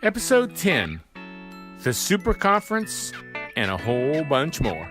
Episode 10, the Super Conference, and a whole bunch more.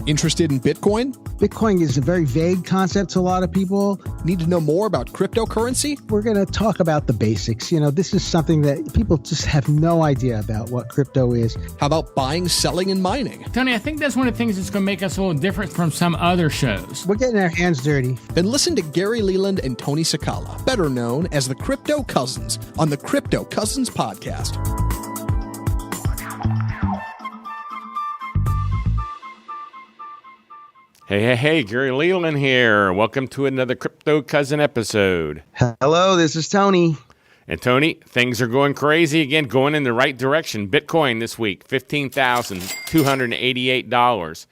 Interested in Bitcoin? Bitcoin is a very vague concept to a lot of people. Need to know more about cryptocurrency? We're going to talk about the basics. This is something that people just have no idea about what crypto is. How about buying, selling, and mining? Tony, I think that's one of the things that's going to make us a little different from some other shows. We're getting our hands dirty. Then listen to Gary Leland and Tony Sakala, better known as the Crypto Cousins, on the Crypto Cousins podcast. Hey, Gary Leland here. Welcome to another Crypto Cousin episode. Hello, this is Tony. And Tony, things are going crazy again, going in the right direction. Bitcoin this week, $15,288.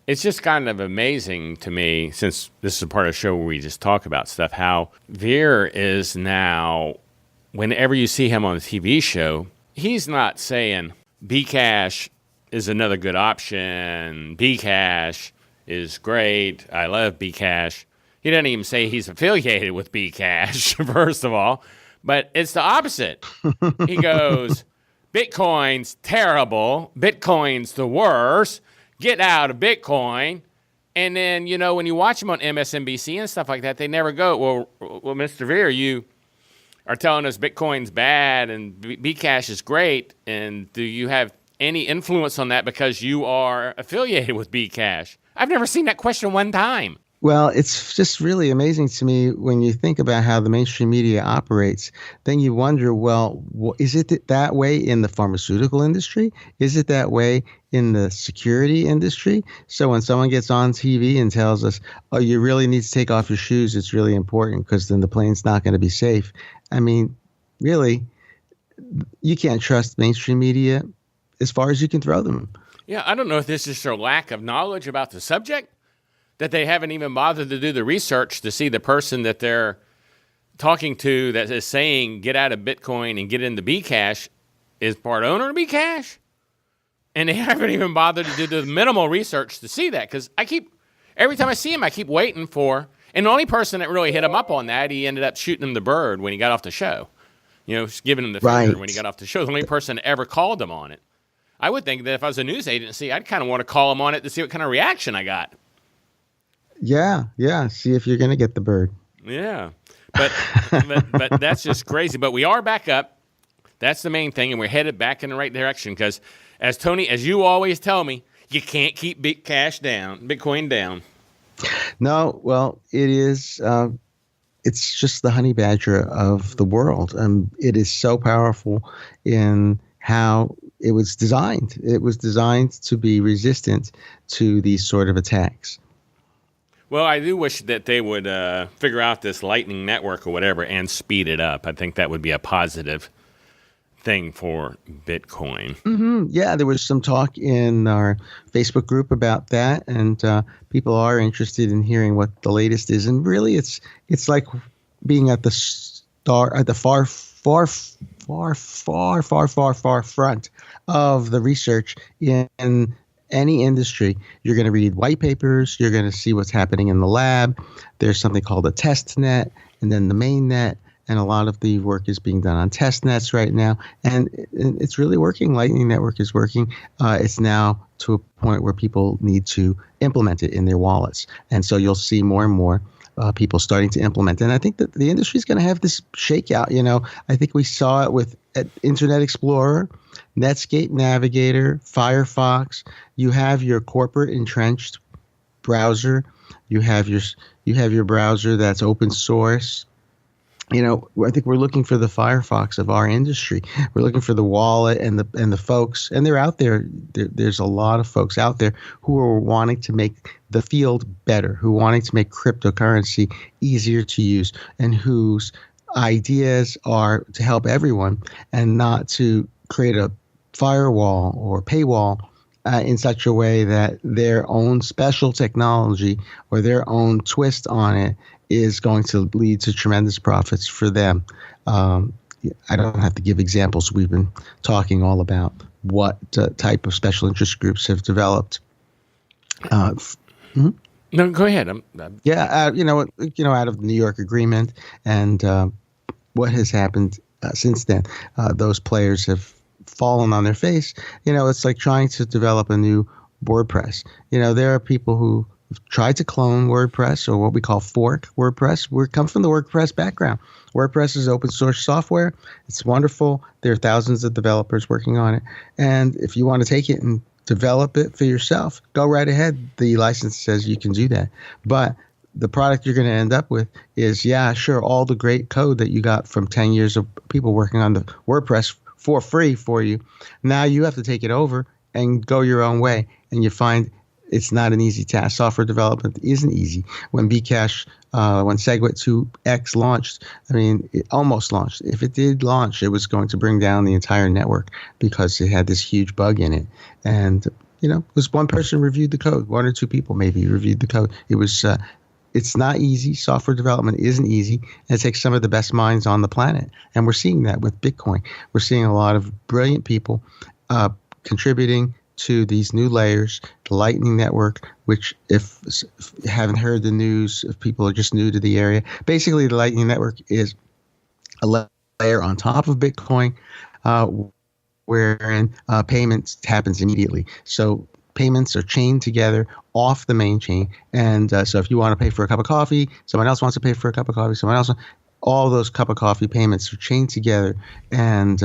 It's just kind of amazing to me, since this is a part of the show where we just talk about stuff, how Veer is now, whenever you see him on the TV show, he's not saying Bcash is another good option, Bcash is great, I love Bcash. He doesn't even say he's affiliated with Bcash, first of all. But it's the opposite. He goes, Bitcoin's terrible. Bitcoin's the worst. Get out of Bitcoin. And then, when you watch him on MSNBC and stuff like that, they never go, well, Mr. Veer, you are telling us Bitcoin's bad and Bcash is great. And do you have any influence on that because you are affiliated with Bcash? I've never seen that question one time. Well, it's just really amazing to me when you think about how the mainstream media operates. Then you wonder, well, is it that way in the pharmaceutical industry? Is it that way in the security industry? So when someone gets on TV and tells us, oh, you really need to take off your shoes, it's really important because then the plane's not going to be safe. I mean, really, you can't trust mainstream media as far as you can throw them. Yeah, I don't know if this is their lack of knowledge about the subject, that they haven't even bothered to do the research to see the person that they're talking to that is saying get out of Bitcoin and get into Bcash is part owner of Bcash. And they haven't even bothered to do the minimal research to see that, because every time I see him, I keep waiting for, and the only person that really hit him up on that, he ended up shooting him the bird when he got off the show. Just giving him the finger when he got off the show. The only person that ever called him on it. I would think that if I was a news agency, I'd kind of want to call him on it to see what kind of reaction I got. Yeah. See if you're going to get the bird. Yeah. But that's just crazy. But we are back up. That's the main thing. And we're headed back in the right direction. Because as you always tell me, you can't keep Bitcoin down. No, well, it is. It's just the honey badger of the world. It is so powerful in how it was designed. It was designed to be resistant to these sort of attacks. Well, I do wish that they would figure out this Lightning Network or whatever and speed it up. I think that would be a positive thing for Bitcoin. Mm-hmm. Yeah, there was some talk in our Facebook group about that, and people are interested in hearing what the latest is. And really, it's like being at the far front of the research in any industry. You're going to read white papers. You're going to see what's happening in the lab. There's something called a test net and then the main net. And a lot of the work is being done on test nets right now. And it's really working. Lightning Network is working. It's now to a point where people need to implement it in their wallets. And so you'll see more and more people starting to implement. And I think that the industry is going to have this shakeout. I think we saw it with Internet Explorer, Netscape Navigator, Firefox. You have your corporate entrenched browser. You have your browser that's open source. I think we're looking for the Firefox of our industry. We're looking for the wallet and the folks, and they're out there. There's a lot of folks out there who are wanting to make the field better, who are wanting to make cryptocurrency easier to use, and whose ideas are to help everyone and not to create a firewall or paywall in such a way that their own special technology or their own twist on it is going to lead to tremendous profits for them. I don't have to give examples. We've been talking all about what type of special interest groups have developed. No, go ahead. Yeah, out of the New York Agreement and what has happened since then, those players have fallen on their face. It's like trying to develop a new WordPress. There are people who have tried to clone WordPress, or what we call fork WordPress. We come from the WordPress background. WordPress is open source software. It's wonderful. There are thousands of developers working on it. And if you want to take it and develop it for yourself, go right ahead. The license says you can do that. But the product you're going to end up with is, all the great code that you got from 10 years of people working on the WordPress for free for you. Now you have to take it over and go your own way. And you find it's not an easy task. Software development isn't easy. When Bcash, when SegWit 2X launched, it almost launched. If it did launch, it was going to bring down the entire network because it had this huge bug in it. And, it was one person reviewed the code. One or two people maybe reviewed the code. It was, it's not easy. Software development isn't easy. And it takes some of the best minds on the planet. And we're seeing that with Bitcoin. We're seeing a lot of brilliant people contributing to these new layers, the Lightning Network, which if you haven't heard the news, if people are just new to the area, basically the Lightning Network is a layer on top of Bitcoin wherein payments happens immediately. So payments are chained together off the main chain. And so if you want to pay for a cup of coffee, someone else wants to pay for a cup of coffee, all those cup of coffee payments are chained together and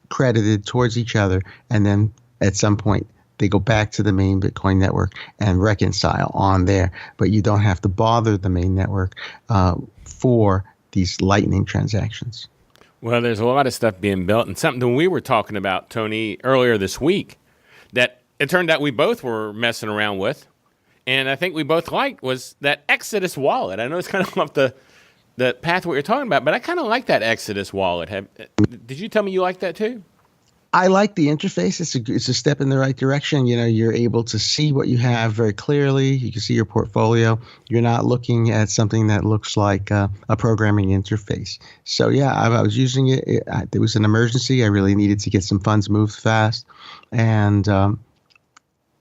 credited towards each other. And then at some point, they go back to the main Bitcoin network and reconcile on there. But you don't have to bother the main network for these Lightning transactions. Well, there's a lot of stuff being built. And something that we were talking about, Tony, earlier this week, that it turned out we both were messing around with, and I think we both liked, was that Exodus wallet. I know it's kind of off the path what you're talking about, but I kind of like that Exodus wallet. Did you tell me you like that too? I like the interface. It's a step in the right direction. You're able to see what you have very clearly. You can see your portfolio. You're not looking at something that looks like a programming interface. So I was using it. There was an emergency. I really needed to get some funds moved fast, and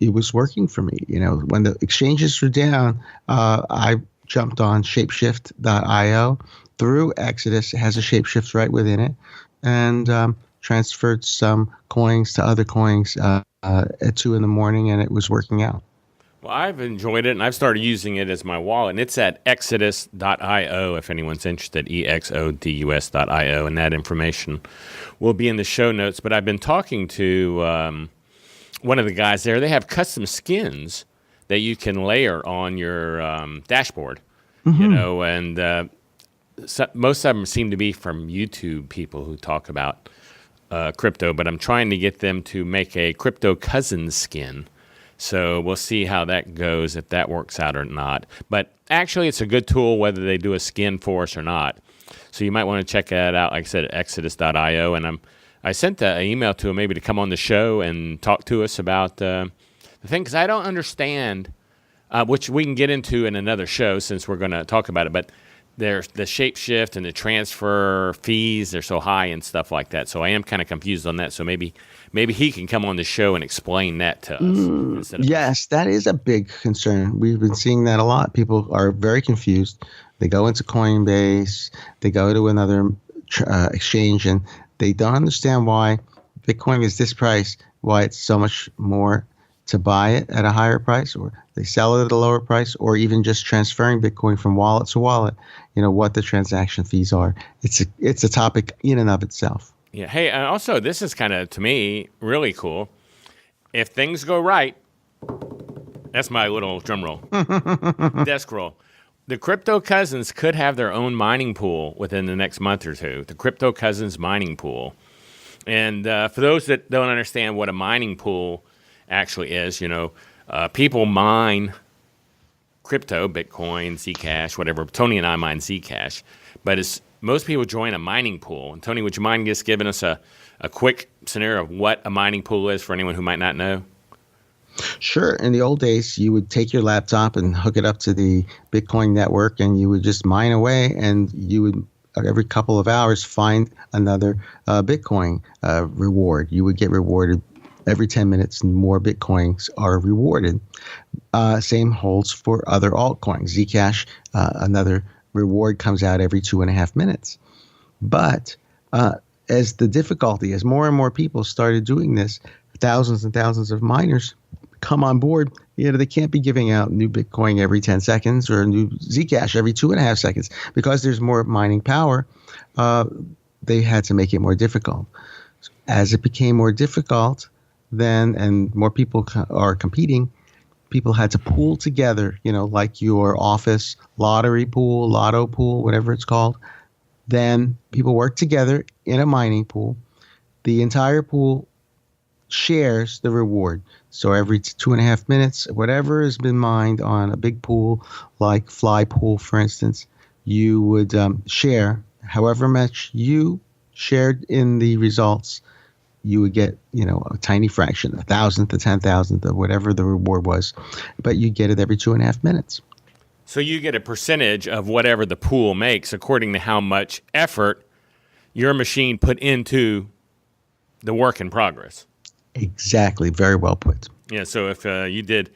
it was working for me. When the exchanges were down, I jumped on Shapeshift.io through Exodus. It has a Shapeshift right within it, and transferred some coins to other coins at 2 a.m, and it was working out. Well, I've enjoyed it, and I've started using it as my wallet, and it's at exodus.io if anyone's interested, exodus.io, and that information will be in the show notes. But I've been talking to one of the guys there. They have custom skins that you can layer on your dashboard, and most of them seem to be from YouTube people who talk about crypto, but I'm trying to get them to make a crypto cousins skin. So we'll see how that goes, if that works out or not. But actually, it's a good tool whether they do a skin for us or not. So you might want to check that out, like I said, at exodus.io. And I sent an email to him maybe to come on the show and talk to us about the thing, because I don't understand, which we can get into in another show since we're going to talk about it, but there's the Shapeshift and the transfer fees, they're so high and stuff like that. So I am kind of confused on that. So maybe he can come on the show and explain that to us. Yes, that is a big concern. We've been seeing that a lot. People are very confused. They go into Coinbase, they go to another exchange, and they don't understand why Bitcoin is this price, why it's so much more to buy it at a higher price, or they sell it at a lower price, or even just transferring Bitcoin from wallet to wallet, what the transaction fees are. It's a topic in and of itself. Yeah. Hey, also, this is kind of, to me, really cool. If things go right, that's my little drum roll, desk roll. The Crypto Cousins could have their own mining pool within the next month or two, the Crypto Cousins mining pool. And for those that don't understand what a mining pool actually is, people mine crypto, Bitcoin, Zcash, whatever. Tony and I mine Zcash. But most people join a mining pool. And Tony, would you mind just giving us a quick scenario of what a mining pool is for anyone who might not know? Sure. In the old days, you would take your laptop and hook it up to the Bitcoin network, and you would just mine away, and you would every couple of hours find another Bitcoin reward. You would get rewarded every 10 minutes, more Bitcoins are rewarded. Same holds for other altcoins. Zcash, another reward comes out every 2.5 minutes. But as the difficulty, as more and more people started doing this, thousands and thousands of miners come on board. They can't be giving out new Bitcoin every 10 seconds or new Zcash every 2.5 seconds because there's more mining power. They had to make it more difficult. As it became more difficult, then and more people are competing, people had to pool together, like your office lottery pool, lotto pool, whatever it's called. Then people work together in a mining pool. The entire pool shares the reward. So every 2.5 minutes, whatever has been mined on a big pool, like Fly Pool, for instance, you would share however much you shared in the results. You would get, a tiny fraction, 1,000th, 10,000th of whatever the reward was, but you get it every 2.5 minutes. So you get a percentage of whatever the pool makes according to how much effort your machine put into the work in progress. Exactly. Very well put. Yeah. So if you did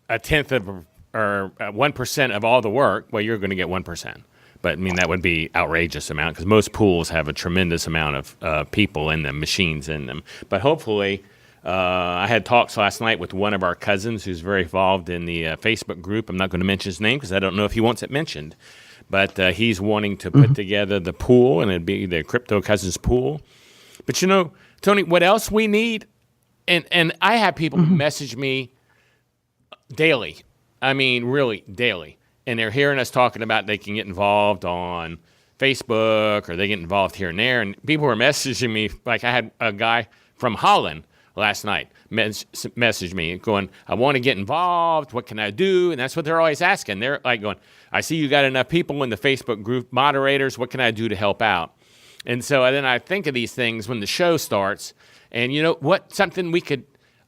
1/10 of or 1% of all the work, well, you're going to get 1%. But I mean, that would be outrageous amount because most pools have a tremendous amount of people in them, machines in them. But hopefully, I had talks last night with one of our cousins who's very involved in the Facebook group. I'm not going to mention his name because I don't know if he wants it mentioned. But he's wanting to put together the pool, and it'd be the Crypto Cousins pool. But Tony, what else we need? And I have people message me daily. I mean, really daily. And they're hearing us talking about they can get involved on Facebook or they get involved here and there. And people were messaging me. Like I had a guy from Holland last night message me going, I want to get involved. What can I do? And that's what they're always asking. They're like going, I see you got enough people in the Facebook group moderators. What can I do to help out? And so then I think of these things when the show starts. And you know what? Something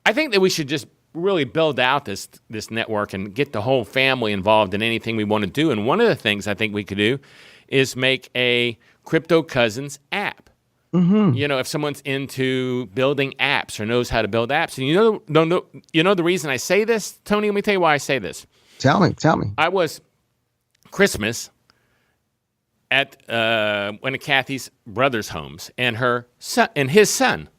I think that we should just really build out this network and get the whole family involved in anything we want to do. And one of the things I think we could do is make a Crypto Cousins app. If someone's into building apps or knows how to build apps. And you know the reason I say this, Tony? Let me tell you why I say this. Tell me. I was Christmas at one of Kathy's brother's homes, and her son and his son,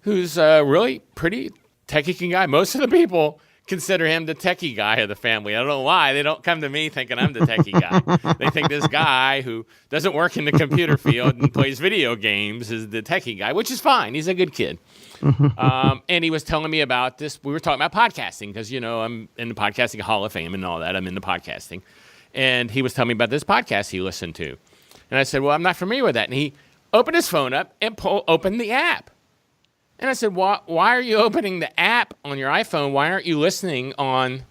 who's really pretty techie guy. Most of the people consider him the techie guy of the family. I don't know why. They don't come to me thinking I'm the techie guy. They think this guy who doesn't work in the computer field and plays video games is the techie guy, which is fine. He's a good kid. And he was telling me about this. We were talking about podcasting because, I'm in the Podcasting Hall of Fame and all that. I'm into podcasting. And he was telling me about this podcast he listened to. And I said, well, I'm not familiar with that. And he opened his phone up and opened the app. And I said, why are you opening the app on your iPhone? Why aren't you listening on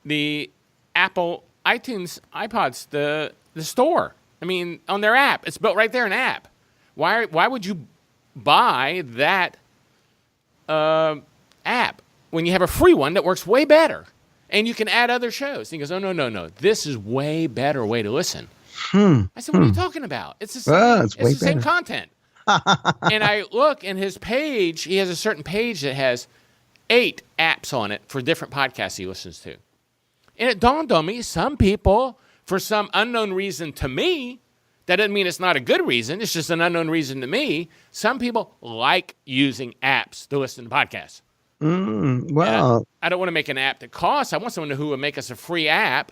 the Apple iTunes iPods, the store? I mean, on their app. It's built right there in app. Why would you buy that app when you have a free one that works way better? And you can add other shows. And he goes, oh, no. This is way better way to listen. I said, what are you talking about? It's the same content. And I look in his page, he has a certain page that has 8 apps on it for different podcasts he listens to. And it dawned on me, some people, for some unknown reason to me, that doesn't mean it's not a good reason, it's just an unknown reason to me, some people like using apps to listen to podcasts. Well, I don't want to make an app that costs. I want someone who would make us a free app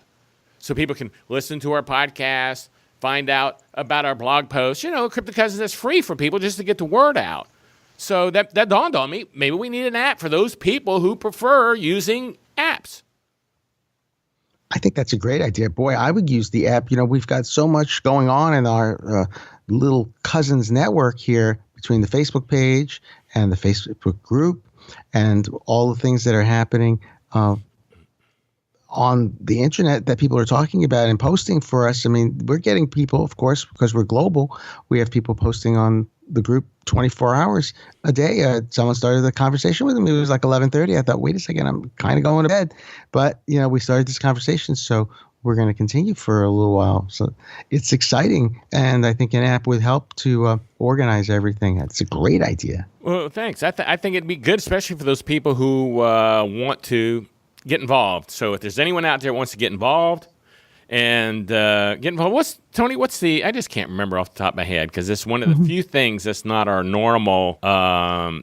so people can listen to our podcast, find out about our blog posts. Crypto Cousins is free for people just to get the word out. So that dawned on me. Maybe we need an app for those people who prefer using apps. I think that's a great idea. Boy, I would use the app. We've got so much going on in our little Cousins network here between the Facebook page and the Facebook group and all the things that are happening on the internet that people are talking about and posting for us. I mean, we're getting people, of course, because we're global. We have people posting on the group 24 hours a day. Someone started the conversation with me. It was like 11:30. I thought, wait a second, I'm kind of going to bed. But, we started this conversation. So we're going to continue for a little while. So it's exciting, and I think an app would help to organize everything. That's a great idea. Well, thanks. I think it'd be good, especially for those people who want to get involved. So if there's anyone out there who wants to get involved and get involved, Tony, I just can't remember off the top of my head because it's one of the few things that's not our normal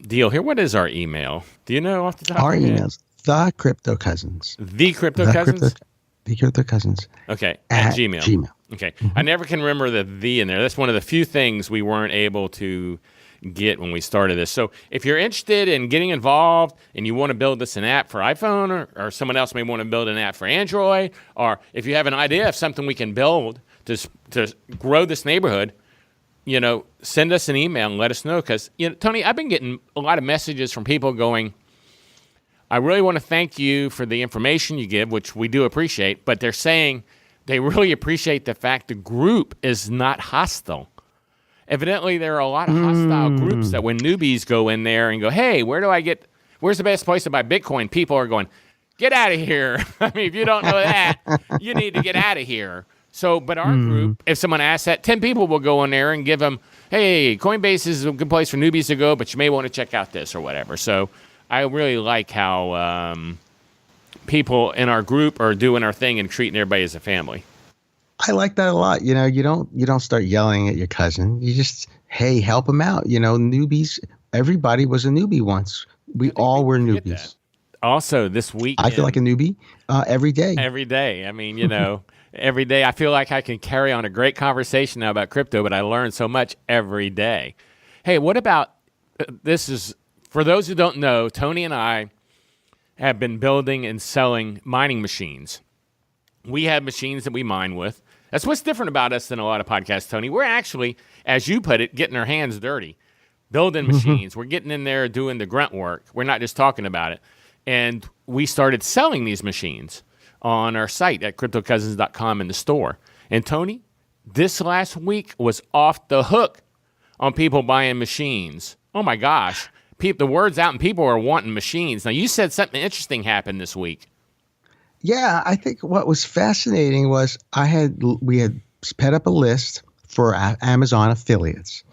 deal here. What is our email? Do you know off the top of your head? Our email's The Crypto Cousins. The Crypto Cousins? The Crypto Cousins. Okay, at Gmail. Gmail. Okay. I never can remember the in there. That's one of the few things we weren't able to get when we started this. So if you're interested in getting involved and you want to build this an app for iPhone or someone else may want to build an app for Android, or if you have an idea of something we can build to grow this neighborhood, send us an email and let us know. Because, Tony, I've been getting a lot of messages from people going, I really want to thank you for the information you give, which we do appreciate, but they're saying they really appreciate the fact the group is not hostile. Evidently, there are a lot of hostile groups that when newbies go in there and go, hey, where's the best place to buy Bitcoin? People are going, get out of here. I mean, if you don't know that, you need to get out of here. So, but our group, if someone asks that, 10 people will go in there and give them, hey, Coinbase is a good place for newbies to go, but you may want to check out this or whatever. So I really like how people in our group are doing our thing and treating everybody as a family. I like that a lot. You don't start yelling at your cousin. You just, hey, help him out. Newbies, everybody was a newbie once. We all were newbies. Also, this week, I feel like a newbie every day. Every day. I mean, every day I feel like I can carry on a great conversation now about crypto, but I learn so much every day. Hey, what about this is, for those who don't know, Tony and I have been building and selling mining machines. We have machines that we mine with. That's what's different about us than a lot of podcasts, Tony. We're actually, as you put it, getting our hands dirty, building machines. We're getting in there doing the grunt work. We're not just talking about it. And we started selling these machines on our site at cryptocousins.com in the store. And Tony, this last week was off the hook on people buying machines. Oh my gosh. The word's out and people are wanting machines. Now, you said something interesting happened this week. Yeah, I think what was fascinating was we had set up a list for Amazon affiliates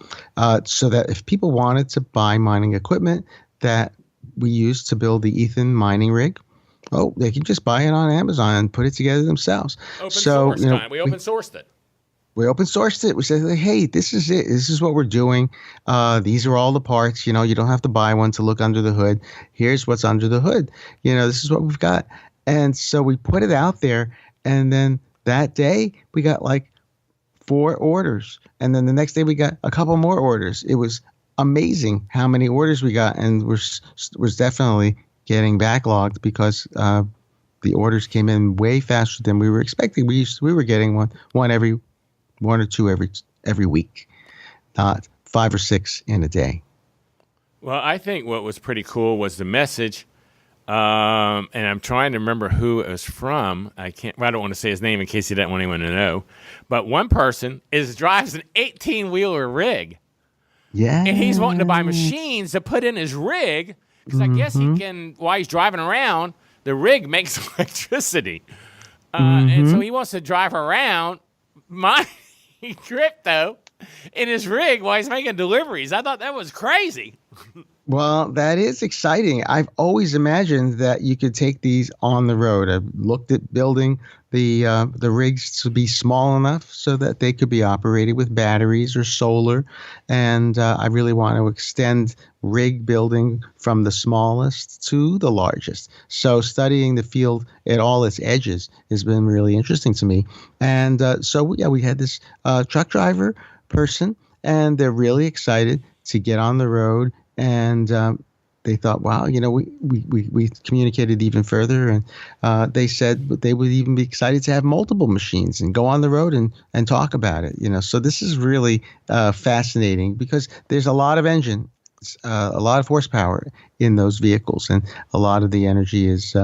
so that if people wanted to buy mining equipment that we use to build the Ethan mining rig, they can just buy it on Amazon and put it together themselves. Open source time. We open sourced it. We open sourced it. We said, hey, this is it. This is what we're doing. These are all the parts. You don't have to buy one to look under the hood. Here's what's under the hood. This is what we've got. And so we put it out there. And then that day we got like 4 orders. And then the next day we got a couple more orders. It was amazing how many orders we got. And we're definitely getting backlogged because the orders came in way faster than we were expecting. We were getting one or two every week, not 5 or 6 in a day. Well, I think what was pretty cool was the message, and I'm trying to remember who it was from. I don't want to say his name in case he doesn't want anyone to know. But one person drives an 18-wheeler rig. Yeah. And he's wanting to buy machines to put in his rig because I guess he can, while he's driving around, the rig makes electricity. And so he wants to drive around mining crypto in his rig while he's making deliveries. I thought that was crazy. Well, that is exciting. I've always imagined that you could take these on the road. I've looked at building the rigs to be small enough so that they could be operated with batteries or solar. And I really want to extend rig building from the smallest to the largest. So studying the field at all its edges has been really interesting to me. And we had this truck driver person, and they're really excited to get on the road. And they thought, wow, we communicated even further. And they said they would even be excited to have multiple machines and go on the road and talk about it. So this is really fascinating because there's a lot of engine, a lot of horsepower in those vehicles. And a lot of the energy is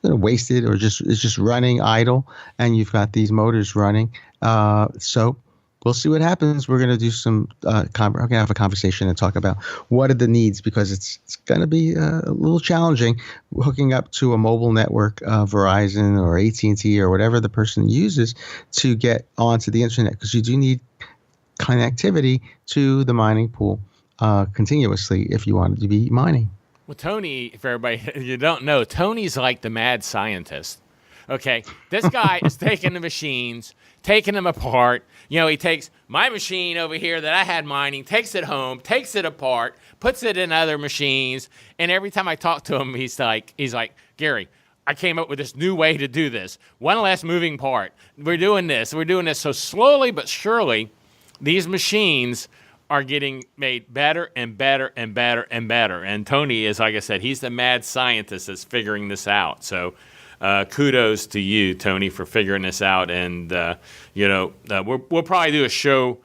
wasted or is just running idle. And you've got these motors running. So we'll see what happens. We're going to do some we're going to have a conversation and talk about what are the needs, because it's going to be a little challenging hooking up to a mobile network, Verizon or AT&T or whatever the person uses to get onto the internet, because you do need connectivity to the mining pool continuously if you wanted to be mining. Well, Tony, for everybody you don't know, Tony's like the mad scientist. Okay, this guy is taking the machines, taking them apart. You know, he takes my machine over here that I had mining, takes it home, takes it apart, puts it in other machines, and every time I talk to him, he's like, Gary, I came up with this new way to do this. One less moving part. We're doing this. So slowly but surely, these machines are getting made better and better and better and better. And Tony is, like I said, he's the mad scientist that's figuring this out. So kudos to you, Tony, for figuring this out. And, we'll probably do a show.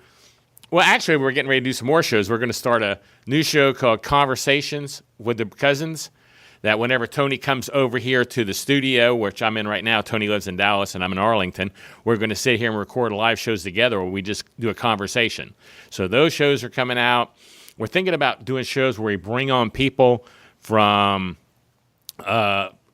Well, actually, we're getting ready to do some more shows. We're going to start a new show called Conversations with the Cousins, that whenever Tony comes over here to the studio, which I'm in right now, Tony lives in Dallas and I'm in Arlington, we're going to sit here and record live shows together where we just do a conversation. So those shows are coming out. We're thinking about doing shows where we bring on people from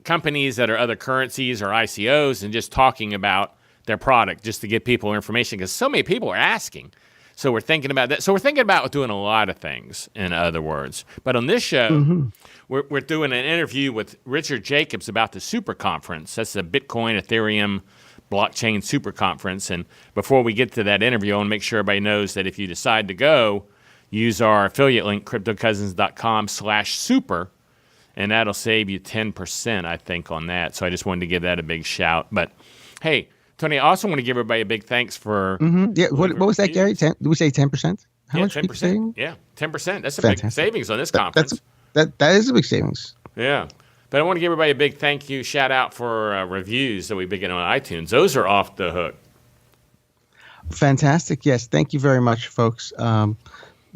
companies that are other currencies or ICOs and just talking about their product just to give people information, because so many people are asking. So we're thinking about that. So we're thinking about doing a lot of things, in other words. But on this show, we're doing an interview with Richard Jacobs about the Super Conference. That's the Bitcoin, Ethereum, blockchain Super Conference. And before we get to that interview, I want to make sure everybody knows that if you decide to go, use our affiliate link, cryptocousins.com/super, and that'll save you 10%, I think, on that. So I just wanted to give that a big shout. But, hey, Tony, I also want to give everybody a big thanks for... Yeah, what was that, Gary? Did we say 10%? How much 10%. Yeah, 10%. That's a big savings on this conference. That is a big savings. Yeah. But I want to give everybody a big thank you, shout out for reviews that we've been getting on iTunes. Those are off the hook. Fantastic. Yes. Thank you very much, folks.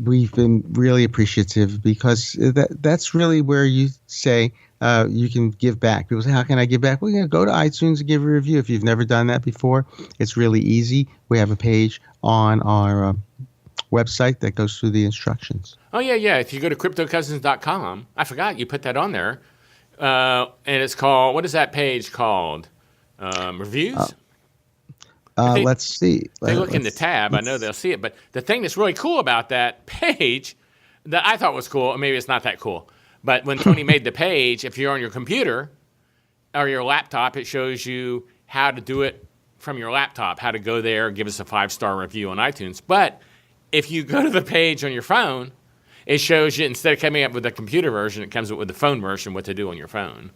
We've been really appreciative, because that's really where you say you can give back. People say, how can I give back? Well, go to iTunes and give a review. If you've never done that before, it's really easy. We have a page on our website that goes through the instructions. Oh, yeah. If you go to cryptocousins.com, I forgot you put that on there. And it's called, what is that page called? Reviews? Let's see. They look in the tab. I know they'll see it. But the thing that's really cool about that page that I thought was cool, maybe it's not that cool, but when Tony made the page, if you're on your computer or your laptop, it shows you how to do it from your laptop, how to go there and give us a 5-star review on iTunes. But if you go to the page on your phone, it shows you, instead of coming up with the computer version, it comes up with the phone version, what to do on your phone.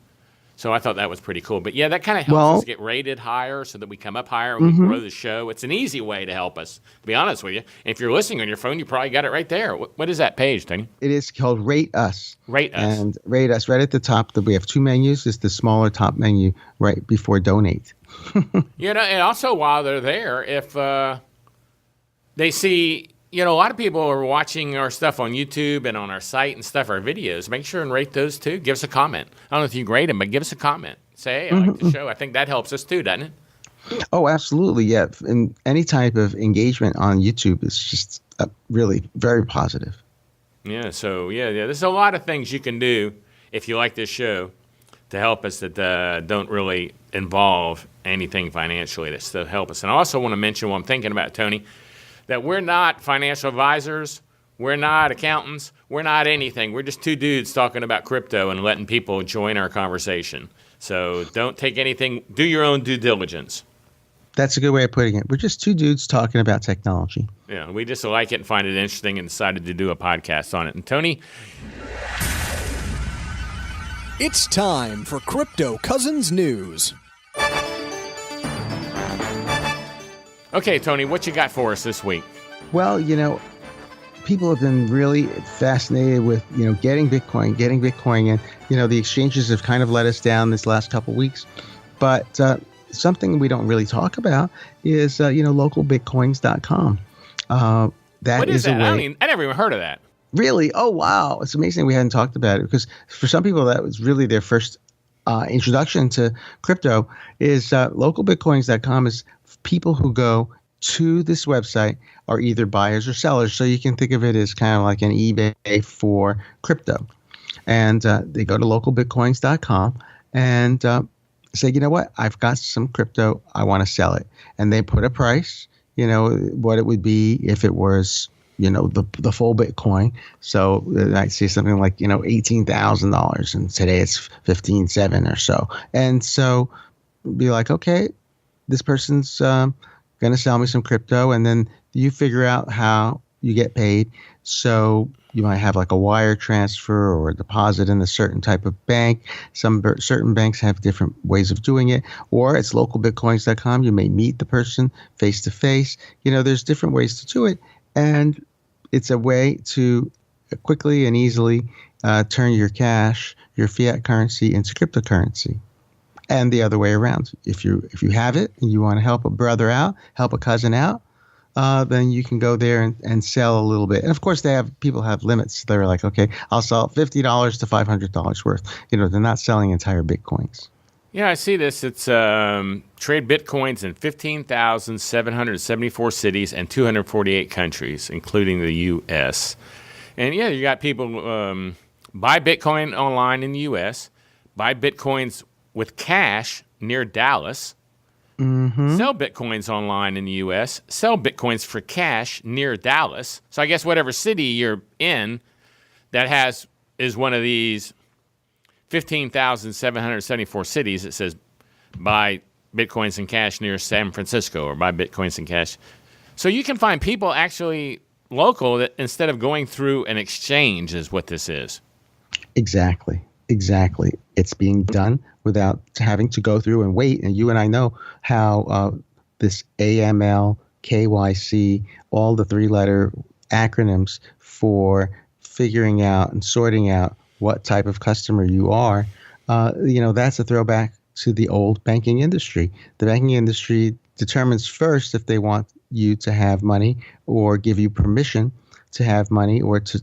So I thought that was pretty cool. But yeah, that kind of helps us get rated higher so that we come up higher and we grow the show. It's an easy way to help us, to be honest with you. And if you're listening on your phone, you probably got it right there. What is that page, Tony? It is called Rate Us. Rate Us. And Rate Us right at the top. We have 2 menus. It's the smaller top menu right before Donate. And also while they're there, if they see... a lot of people are watching our stuff on YouTube and on our site and stuff, our videos. Make sure and rate those too. Give us a comment. I don't know if you rate them, but give us a comment. Say, hey, I like the show. I think that helps us too, doesn't it? Oh, absolutely. Yeah. And any type of engagement on YouTube is just really very positive. Yeah. So, there's a lot of things you can do if you like this show to help us that don't really involve anything financially that still help us. And I also want to mention what I'm thinking about, Tony, that we're not financial advisors, we're not accountants, we're not anything. We're just 2 dudes talking about crypto and letting people join our conversation. So don't take anything, do your own due diligence. That's a good way of putting it. We're just 2 dudes talking about technology. Yeah, we just like it and find it interesting and decided to do a podcast on it. And Tony? It's time for Crypto Cousins News. Okay, Tony, what you got for us this week? Well, people have been really fascinated with, getting Bitcoin. And, the exchanges have kind of let us down this last couple of weeks. But something we don't really talk about is, localbitcoins.com. What is that? I never even heard of that. Really? Oh, wow. It's amazing we hadn't talked about it, because for some people that was really their first introduction to crypto is localbitcoins.com is people who go to this website are either buyers or sellers. So you can think of it as kind of like an eBay for crypto. And they go to localbitcoins.com and say, you know what, I've got some crypto, I want to sell it. And they put a price, what it would be if it was, the full Bitcoin. So I'd say something like, $18,000, and today it's 15,700 or so. And so be like, okay, this person's going to sell me some crypto, and then you figure out how you get paid. So you might have like a wire transfer or a deposit in a certain type of bank. Certain banks have different ways of doing it, or it's localbitcoins.com. You may meet the person face to face. There's different ways to do it, and it's a way to quickly and easily turn your cash, your fiat currency, into cryptocurrency. And the other way around. If you have it and you want to help a brother out, help a cousin out, then you can go there and sell a little bit. And of course, people have limits. They're like, okay, I'll sell $50 to $500 worth. They're not selling entire Bitcoins. Yeah, I see this. It's trade Bitcoins in 15,774 cities and 248 countries, including the U.S. And yeah, you got people buy Bitcoin online in the U.S., buy Bitcoins with cash near Dallas, sell Bitcoins online in the U.S., sell Bitcoins for cash near Dallas. So I guess whatever city you're in that is one of these 15,774 cities, it says buy Bitcoins in cash near San Francisco or buy Bitcoins in cash. So you can find people actually local that instead of going through an exchange is what this is. Exactly. It's being done without having to go through and wait. And you and I know how this AML, KYC, all the three-letter acronyms for figuring out and sorting out what type of customer you are, that's a throwback to the old banking industry. The banking industry determines first if they want you to have money or give you permission to have money or to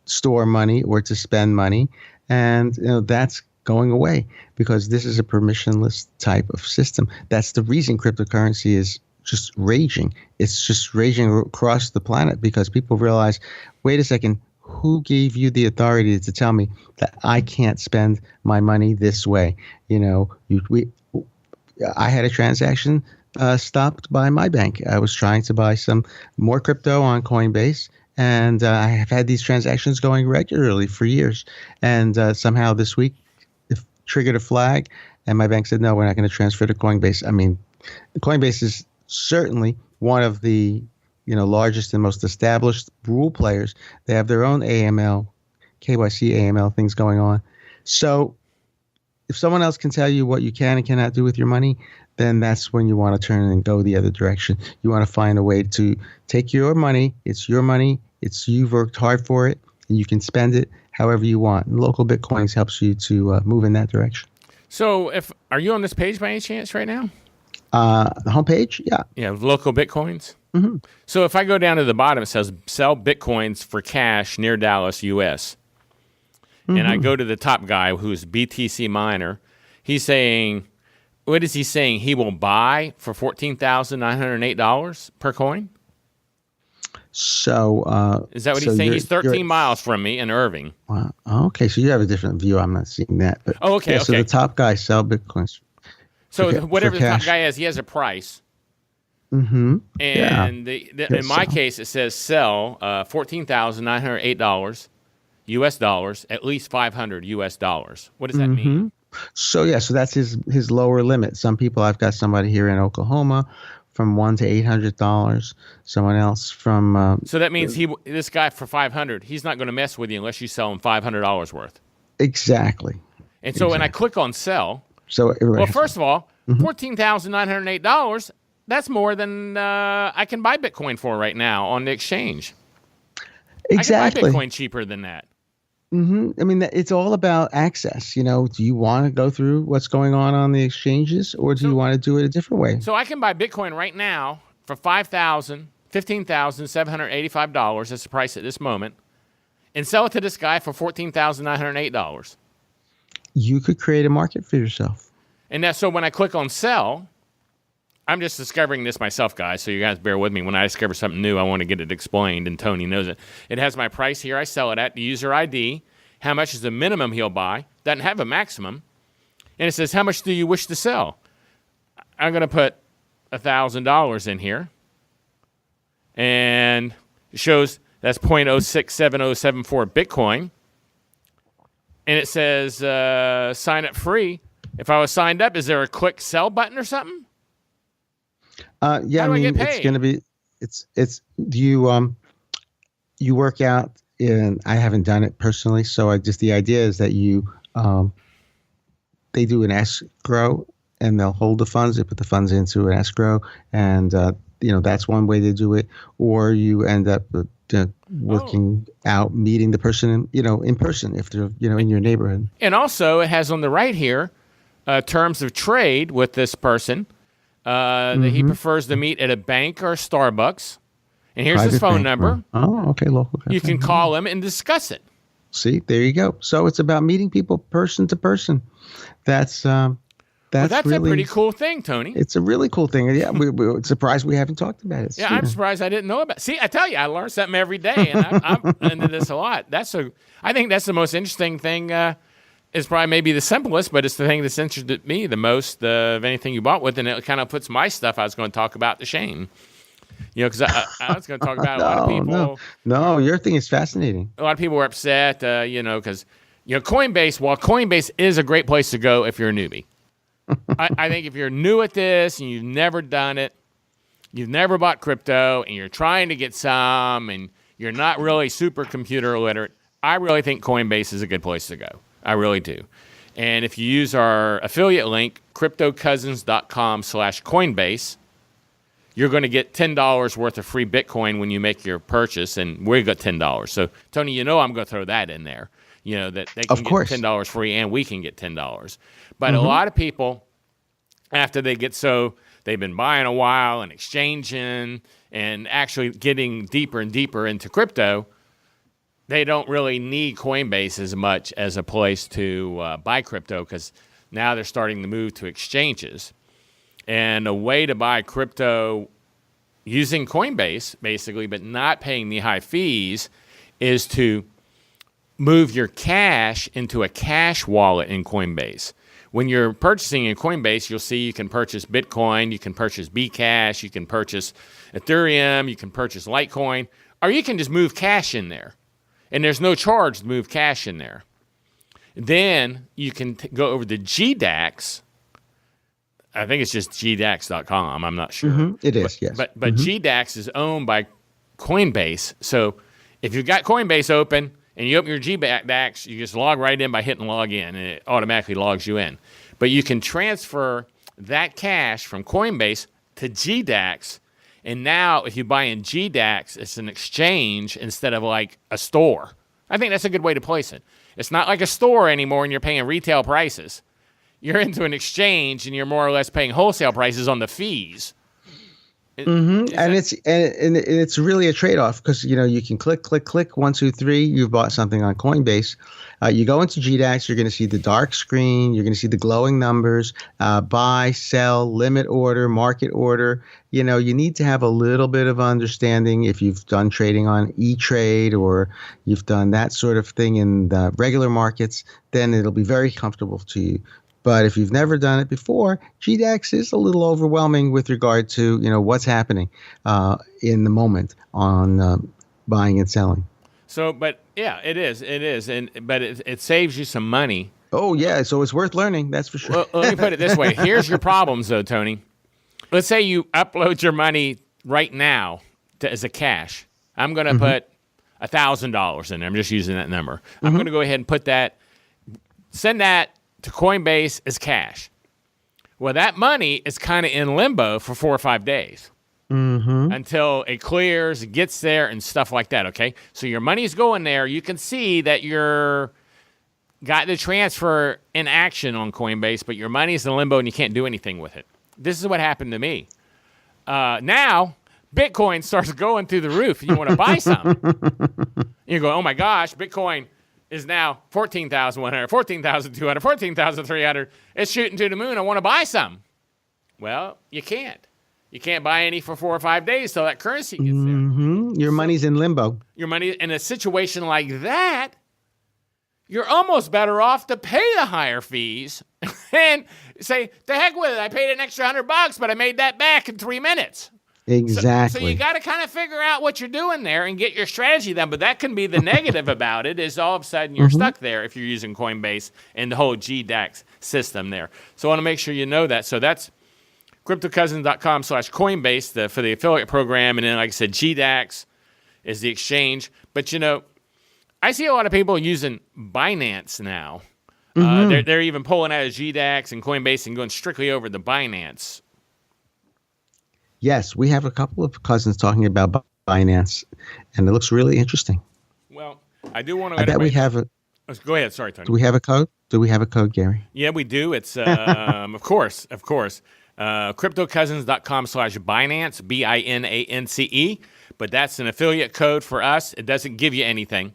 store money or to spend money. And that's going away because this is a permissionless type of system. That's the reason cryptocurrency is just raging. It's just raging across the planet because people realize, wait a second, who gave you the authority to tell me that I can't spend my money this way? I had a transaction stopped by my bank. I was trying to buy some more crypto on Coinbase, and I have had these transactions going regularly for years. And somehow this week it triggered a flag, and my bank said, no, we're not going to transfer to Coinbase. I mean, Coinbase is certainly one of the largest and most established rule players. They have their own AML, KYC, AML things going on. So if someone else can tell you what you can and cannot do with your money, then that's when you want to turn and go the other direction. You want to find a way to take your money. It's your money. You've worked hard for it, and you can spend it however you want. And local Bitcoins helps you to move in that direction. So are you on this page by any chance right now? The homepage? Yeah. Yeah, local Bitcoins. Mm-hmm. So if I go down to the bottom, it says sell Bitcoins for cash near Dallas, U.S. Mm-hmm. And I go to the top guy who's BTC Miner. He's saying, what is he saying? He will buy for $14,908 per coin? So is that what he's saying? He's 13 miles from me in Irving. Okay, so you have a different view. I'm not seeing that. But okay. So the top guy sell Bitcoins. So whatever the top guy has, he has a price. Mm-hmm. And in my case, it says sell $14,908 U.S. dollars, at least $500 U.S. dollars. What does that mean? So that's his lower limit. Some people, I've got somebody here in Oklahoma from $100 to $800. Someone else from. So that means this guy for $500, he's not going to mess with you unless you sell him $500 worth. Exactly. And so when I click on sell, well, first of all, $14,908. That's more than I can buy Bitcoin for right now on the exchange. Exactly. I can buy Bitcoin cheaper than that. Mm-hmm. I mean, it's all about access. Do you want to go through what's going on the exchanges, or do you want to do it a different way? So I can buy Bitcoin right now for $15,785. That's the price at this moment, and sell it to this guy for $14,908. You could create a market for yourself. And so when I click on sell, I'm just discovering this myself, guys, so you guys bear with me. When I discover something new, I want to get it explained, and Tony knows it. It has my price here I sell it at, the user ID, how much is the minimum he'll buy, doesn't have a maximum, and it says, how much do you wish to sell? I'm going to put $1,000 in here, and it shows that's 0.067074 Bitcoin, and it says sign up free. If I was signed up, is there a quick sell button or something? Yeah, I mean, it's going to be, you work out in, I haven't done it personally. So the idea is that they do an escrow and they'll hold the funds. They put the funds into an escrow and, that's one way to do it. Or you end up working out, meeting the person, in person if they're, in your neighborhood. And also it has on the right here, terms of trade with this person. That he prefers to meet at a bank or a Starbucks. And here's his phone number. Oh, okay, local. You can call him and discuss it. See, there you go. So it's about meeting people person to person. That's really, a pretty cool thing, Tony. It's a really cool thing. Yeah, we're surprised we haven't talked about it. Yeah, I'm surprised I didn't know about it. See, I tell you, I learn something every day, and I'm into this a lot. I think that's the most interesting thing. It's probably maybe the simplest, but it's the thing that's interested me the most of anything you bought with, and it kind of puts my stuff I was going to talk about to shame. Because I was going to talk about a lot of people. No, your thing is fascinating. A lot of people were upset, because Coinbase, while Coinbase is a great place to go if you're a newbie. I think if you're new at this and you've never done it, you've never bought crypto, and you're trying to get some, and you're not really super computer literate, I really think Coinbase is a good place to go. I really do. And if you use our affiliate link, cryptocousins.com/Coinbase, you're going to get $10 worth of free Bitcoin when you make your purchase, and we got $10. So, Tony, I'm going to throw that in there. That they can get $10 free, and we can get $10. But a lot of people, after they've been buying a while and exchanging and actually getting deeper and deeper into crypto, they don't really need Coinbase as much as a place to buy crypto because now they're starting to move to exchanges. And a way to buy crypto using Coinbase, basically, but not paying the high fees, is to move your cash into a cash wallet in Coinbase. When you're purchasing in Coinbase, you'll see you can purchase Bitcoin, you can purchase Bcash, you can purchase Ethereum, you can purchase Litecoin, or you can just move cash in there. And there's no charge to move cash in there. Then you can go over to GDAX. I think it's just GDAX.com. I'm not sure. It is, yes. But GDAX is owned by Coinbase. So if you've got Coinbase open and you open your GDAX, you just log right in by hitting log in, and it automatically logs you in. But you can transfer that cash from Coinbase to GDAX. And now, if you buy in GDAX, it's an exchange instead of like a store. I think that's a good way to place it. It's not like a store anymore and you're paying retail prices. You're into an exchange and you're more or less paying wholesale prices on the fees. It's really a trade-off because you can click 1, 2, 3. You've bought something on Coinbase. You go into GDAX, you're going to see the dark screen. You're going to see the glowing numbers: buy, sell, limit order, market order. You need to have a little bit of understanding if you've done trading on E-Trade or you've done that sort of thing in the regular markets. Then it'll be very comfortable to you. But if you've never done it before, GDAX is a little overwhelming with regard to what's happening in the moment on buying and selling. So, but yeah, it is, but it saves you some money. Oh yeah, so it's worth learning. That's for sure. Well, let me put it this way: here's your problems, though, Tony. Let's say you upload your money right now as a cash. I'm going to put $1,000 in there. I'm just using that number. I'm going to go ahead and send that to Coinbase as cash. Well, that money is kind of in limbo for 4 or 5 days until it clears, it gets there, and stuff like that, okay? So your money's going there. You can see that you're got the transfer in action on Coinbase, but your money's in limbo and you can't do anything with it. This is what happened to me. Now, Bitcoin starts going through the roof. You want to buy some. You go, oh my gosh, Bitcoin is now 14,100, 14,200, 14,300. It's shooting to the moon. I want to buy some. Well, you can't You can't buy any for 4 or 5 days till that currency gets there. Your money's in limbo. Your money in a situation like that, you're almost better off to pay the higher fees and say, the heck with it. I paid an extra $100, but I made that back in 3 minutes. Exactly. So you got to kind of figure out what you're doing there and get your strategy done. But that can be the negative about it, is all of a sudden you're stuck there if you're using Coinbase and the whole GDAX system there. So I want to make sure you know that. So that's cryptocousins.com/Coinbase for the affiliate program. And then, like I said, GDAX is the exchange. But, I see a lot of people using Binance now. They're even pulling out of GDAX and Coinbase and going strictly over to Binance. Yes, we have a couple of cousins talking about Binance, and it looks really interesting. Well, I do want to. I bet we have a. Go ahead. Sorry, Tony. Do we have a code? Gary? Yeah, we do. It's of course. Cryptocousins.com/Binance, BINANCE. But that's an affiliate code for us. It doesn't give you anything,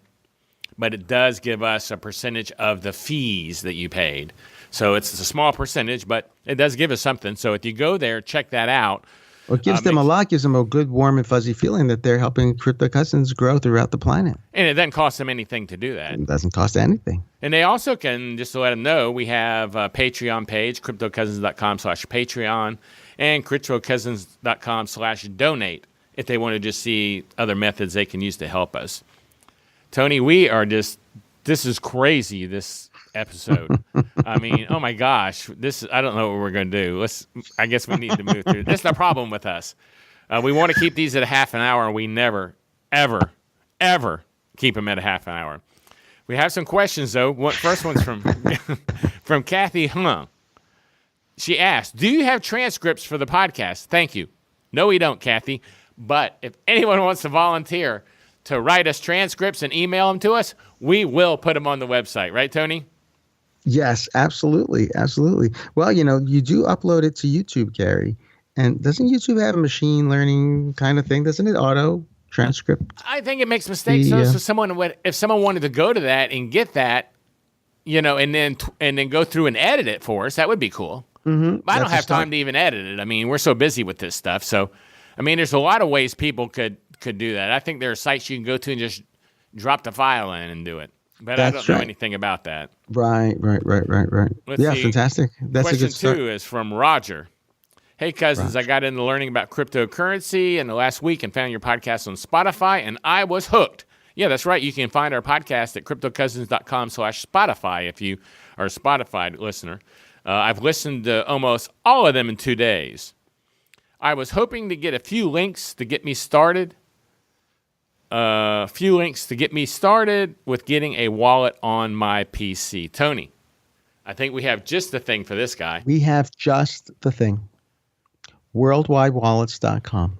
but it does give us a percentage of the fees that you paid. So it's a small percentage, but it does give us something. So if you go there, check that out. Well, it gives them a good, warm, and fuzzy feeling that they're helping Crypto Cousins grow throughout the planet. And it doesn't cost them anything to do that. It doesn't cost anything. And they also can, just to let them know, we have a Patreon page, cryptocousins.com/Patreon, and cryptocousins.com/donate if they want to just see other methods they can use to help us. Tony, this is crazy, this episode. I mean, oh my gosh, I don't know what we're going to do. I guess we need to move through. This is the problem with us. We want to keep these at a half an hour, and we never, ever, ever keep them at a half an hour. We have some questions, though. First one's from from Kathy Hung. She asked, do you have transcripts for the podcast? Thank you. No, we don't, Kathy. But if anyone wants to volunteer to write us transcripts and email them to us, we will put them on the website. Right, Tony? Yes, absolutely. Absolutely. Well, you do upload it to YouTube, Gary. And doesn't YouTube have a machine learning kind of thing? Doesn't it auto transcript? I think it makes mistakes. So if someone wanted to go to that and get that, and then go through and edit it for us, that would be cool. But I don't have time to even edit it. I mean, we're so busy with this stuff. So, I mean, there's a lot of ways people could do that. I think there are sites you can go to and just drop the file in and do it. But I don't know anything about that. Right. Let's see. Fantastic. That's a good start. Question 2 is from Roger. Hey, cousins, I got into learning about cryptocurrency in the last week and found your podcast on Spotify, and I was hooked. Yeah, that's right. You can find our podcast at cryptocousins.com/Spotify if you are a Spotify listener. I've listened to almost all of them in 2 days. I was hoping to get a few links to get me started. With getting a wallet on my PC. Tony, I think we have just the thing for this guy. We have just the thing. WorldwideWallets.com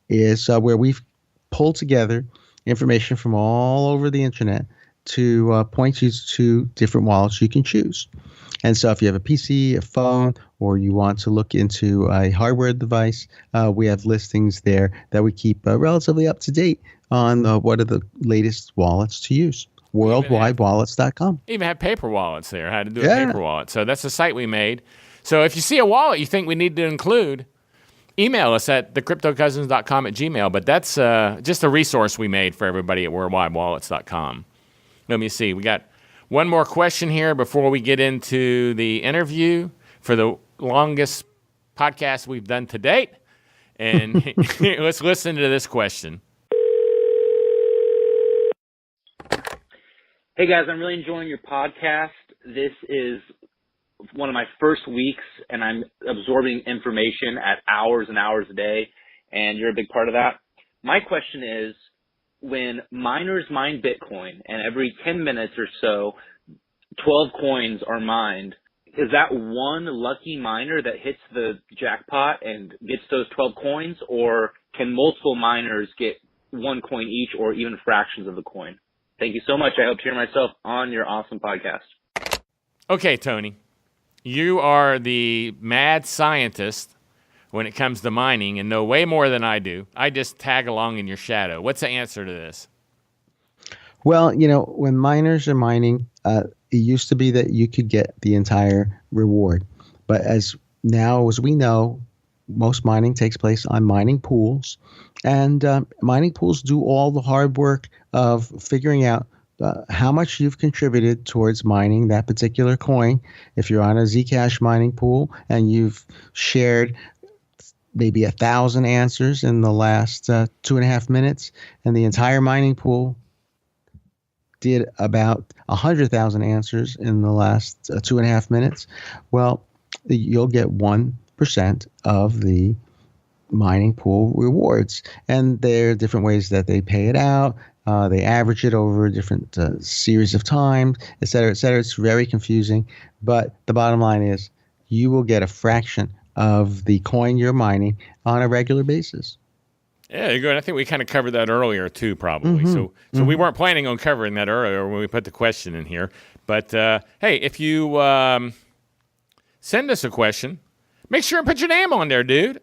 is where we've pulled together information from all over the internet to point you to different wallets you can choose. And so if you have a PC, a phone, or you want to look into a hardware device, we have listings there that we keep relatively up to date on what are the latest wallets to use. WorldwideWallets.com. Even have paper wallets there, how to do a paper wallet. So that's a site we made. So if you see a wallet you think we need to include, email us at thecryptocousins.com@gmail. But that's just a resource we made for everybody at worldwidewallets.com. Let me see. We got one more question here before we get into the interview for the longest podcast we've done to date. And let's listen to this question. Hey guys, I'm really enjoying your podcast. This is one of my first weeks and I'm absorbing information at hours and hours a day, and you're a big part of that. My question is, when miners mine Bitcoin and every 10 minutes or so 12 coins are mined, is that one lucky miner that hits the jackpot and gets those 12 coins, or can multiple miners get one coin each or even fractions of the coin? Thank you so much. I hope to hear myself on your awesome podcast. Okay, Tony, you are the mad scientist when it comes to mining and know way more than I do. I just tag along in your shadow. What's the answer to this? Well, when miners are mining, it used to be that you could get the entire reward. But as we know, most mining takes place on mining pools, and mining pools do all the hard work of figuring out how much you've contributed towards mining that particular coin. If you're on a Zcash mining pool and you've shared maybe 1,000 answers in the last 2.5 minutes, and the entire mining pool did about 100,000 answers in the last 2.5 minutes, well, you'll get 1% of the mining pool rewards. And there are different ways that they pay it out. They average it over different series of time, et cetera, et cetera. It's very confusing. But the bottom line is you will get a fraction of the coin you're mining on a regular basis. Yeah, good. I think we kind of covered that earlier too, probably. So we weren't planning on covering that earlier when we put the question in here. But hey, if you send us a question, make sure and put your name on there, dude.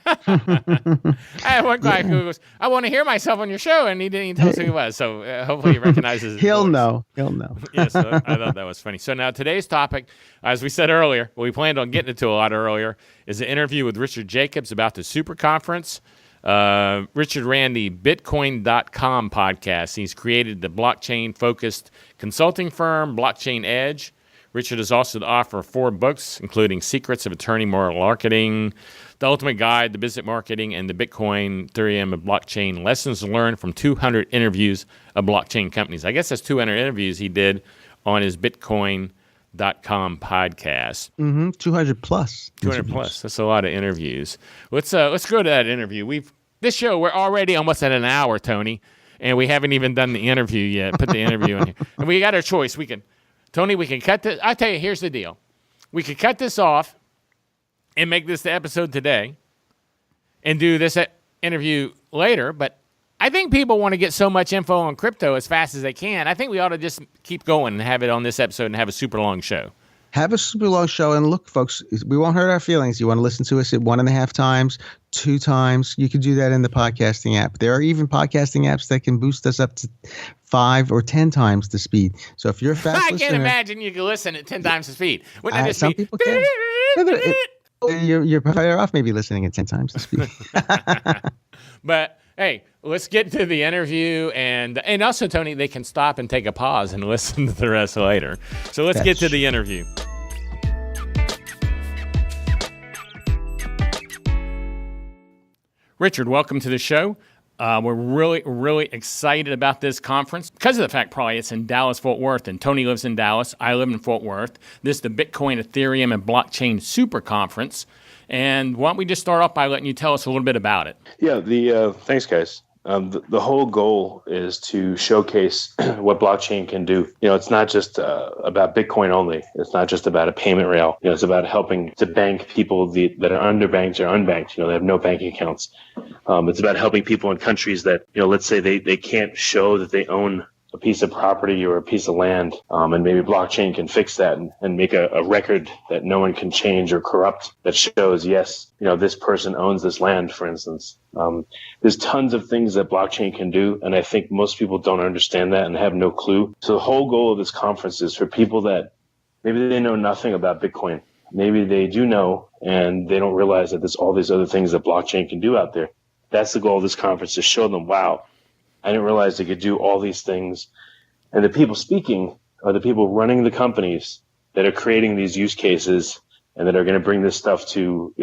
I had one guy who goes, "I want to hear myself on your show," and he didn't even tell us who he was. So hopefully he recognizes his He'll voice. know. He'll know. Yes, I thought that was funny. So now today's topic, as we said earlier, we planned on getting into a lot earlier, is an interview with Richard Jacobs about the Super Conference. Richard ran the Bitcoin.com podcast. He's created the blockchain-focused consulting firm, Blockchain Edge. Richard is also the author of 4 books, including Secrets of Attorney Moral Marketing, The Ultimate Guide to Business Marketing, and the Bitcoin, Ethereum, and Blockchain Lessons Learned from 200 Interviews of Blockchain Companies. I guess that's 200 interviews he did on his Bitcoin.com podcast. 200 plus. 200 plus. That's a lot of interviews. Let's go to that interview. This show, we're already almost at an hour, Tony, and we haven't even done the interview yet. Put the interview in here. And we got our choice. We can cut this. I tell you, here's the deal. We could cut this off and make this the episode today and do this interview later, but I think people want to get so much info on crypto as fast as they can. I think we ought to just keep going and have it on this episode and have a super long show. Have a super long show. And look, folks, we won't hurt our feelings. You want to listen to us at 1.5 times, 2 times. You can do that in the podcasting app. There are even podcasting apps that can boost us up to 5 or 10 times the speed. So if you're a fast listener, I can't imagine you can listen at 10 times the speed. Wouldn't that just some be... people can. You're better off maybe listening at 10 times the speed. But hey, let's get to the interview, and also, Tony, they can stop and take a pause and listen to the rest later. So let's get to the interview. Richard, welcome to the show. We're really, really excited about this conference because of the fact probably it's in Dallas-Fort Worth, and Tony lives in Dallas. I live in Fort Worth. This is the Bitcoin, Ethereum, and Blockchain Super Conference. And why don't we just start off by letting you tell us a little bit about it? Yeah, thanks, guys. The whole goal is to showcase what blockchain can do. It's not just about Bitcoin only. It's not just about a payment rail. It's about helping to bank people that are underbanked or unbanked. They have no bank accounts. It's about helping people in countries that, let's say they can't show that they own a piece of property or a piece of land, and maybe blockchain can fix that and make a record that no one can change or corrupt that shows, yes, this person owns this land, for instance. There's tons of things that blockchain can do, and I think most people don't understand that and have no clue. So the whole goal of this conference is for people that maybe they know nothing about Bitcoin. Maybe they do know, and they don't realize that there's all these other things that blockchain can do out there. That's the goal of this conference, to show them, wow, I didn't realize they could do all these things. And the people speaking are the people running the companies that are creating these use cases and that are going to bring this stuff to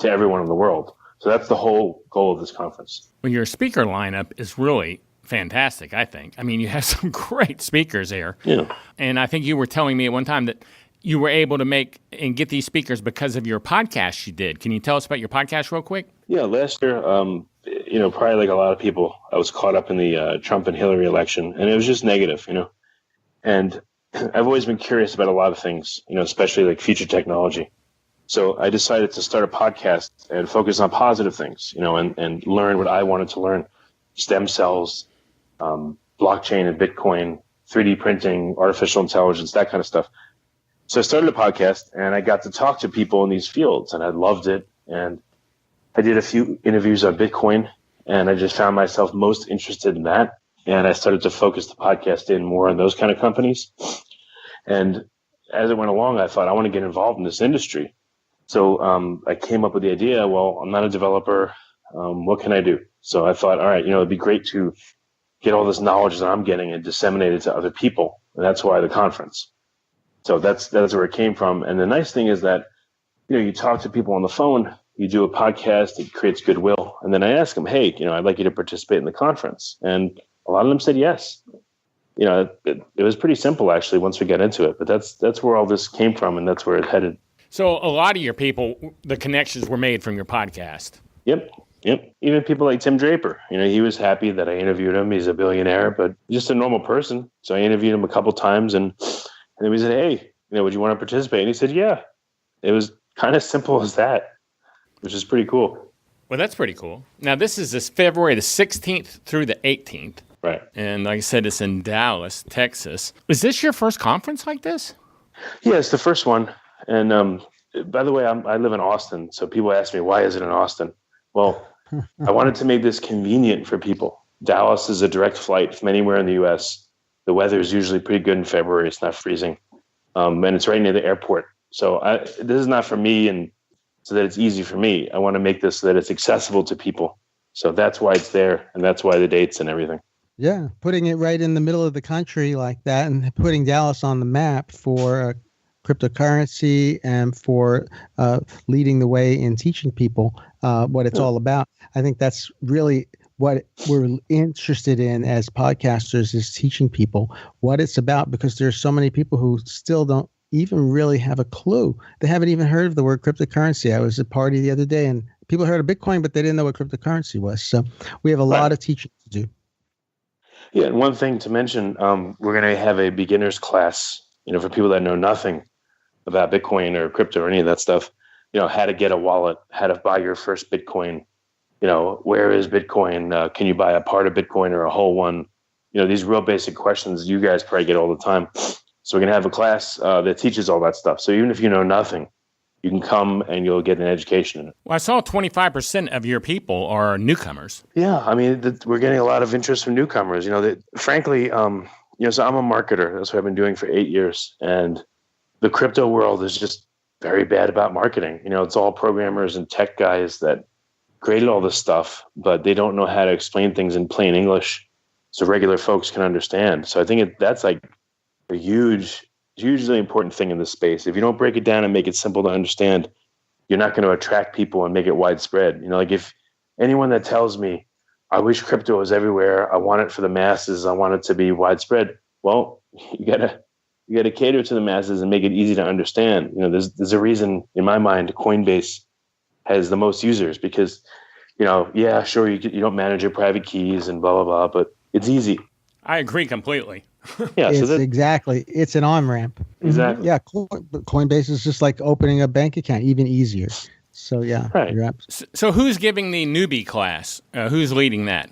everyone in the world. So that's the whole goal of this conference. Well, your speaker lineup is really fantastic, I think. I mean, you have some great speakers here. Yeah. And I think you were telling me at one time that you were able to make and get these speakers because of your podcast you did. Can you tell us about your podcast real quick? Yeah, last year, probably like a lot of people, I was caught up in the Trump and Hillary election, and it was just negative, And I've always been curious about a lot of things, especially like future technology. So I decided to start a podcast and focus on positive things, and learn what I wanted to learn: stem cells, blockchain and Bitcoin, 3D printing, artificial intelligence, that kind of stuff. So I started a podcast, and I got to talk to people in these fields, and I loved it. And I did a few interviews on Bitcoin, and I just found myself most interested in that. And I started to focus the podcast in more on those kind of companies. And as it went along, I thought, I want to get involved in this industry. So I came up with the idea, well, I'm not a developer. What can I do? So I thought, all right, it'd be great to get all this knowledge that I'm getting and disseminate it to other people. And that's why the conference. So that's where it came from. And the nice thing is that, you talk to people on the phone, you do a podcast, it creates goodwill. And then I ask them, hey, I'd like you to participate in the conference. And a lot of them said yes. It was pretty simple, actually, once we got into it. But that's where all this came from, and that's where it headed. So a lot of your people, the connections were made from your podcast. Yep. Even people like Tim Draper. He was happy that I interviewed him. He's a billionaire, but just a normal person. So I interviewed him a couple times, and then we said, hey, would you want to participate? And he said, yeah. It was kind of simple as that, which is pretty cool. Well, that's pretty cool. Now, this is February the 16th through the 18th. Right. And like I said, it's in Dallas, Texas. Is this your first conference like this? Yeah, it's the first one. And by the way, I live in Austin. So people ask me, why is it in Austin? Well, I wanted to make this convenient for people. Dallas is a direct flight from anywhere in the U.S. The weather is usually pretty good in February. It's not freezing. And it's right near the airport. So this is not for me and so that it's easy for me. I want to make this so that it's accessible to people. So that's why it's there, and that's why the dates and everything. Yeah, putting it right in the middle of the country like that and putting Dallas on the map for cryptocurrency and for leading the way in teaching people what it's all about. I think that's really what we're interested in as podcasters, is teaching people what it's about, because there's so many people who still don't even really have a clue. They haven't even heard of the word cryptocurrency. I was at a party the other day and people heard of Bitcoin, but they didn't know what cryptocurrency was. So we have a lot of teaching to do. Yeah, and one thing to mention, we're going to have a beginner's class, for people that know nothing about Bitcoin or crypto or any of that stuff, how to get a wallet, how to buy your first Bitcoin, where is Bitcoin? Can you buy a part of Bitcoin or a whole one? These real basic questions you guys probably get all the time. So we're going to have a class that teaches all that stuff. So even if you know nothing, you can come and you'll get an education in it. Well, I saw 25% of your people are newcomers. Yeah, I mean, we're getting a lot of interest from newcomers. Frankly, so I'm a marketer. That's what I've been doing for 8 years. And the crypto world is just very bad about marketing. It's all programmers and tech guys that created all this stuff, but they don't know how to explain things in plain English so regular folks can understand. So I think that's like a hugely important thing in this space. If you don't break it down and make it simple to understand, you're not going to attract people and make it widespread. Like if anyone that tells me, I wish crypto was everywhere, I want it for the masses, I want it to be widespread, well, you gotta cater to the masses and make it easy to understand. There's a reason in my mind Coinbase has the most users, because yeah, sure, you don't manage your private keys and blah blah blah, but it's easy. I agree completely. Yeah, exactly. It's an on-ramp. Exactly. Yeah, Coinbase is just like opening a bank account, even easier. So yeah. Right. So who's giving the newbie class? Who's leading that?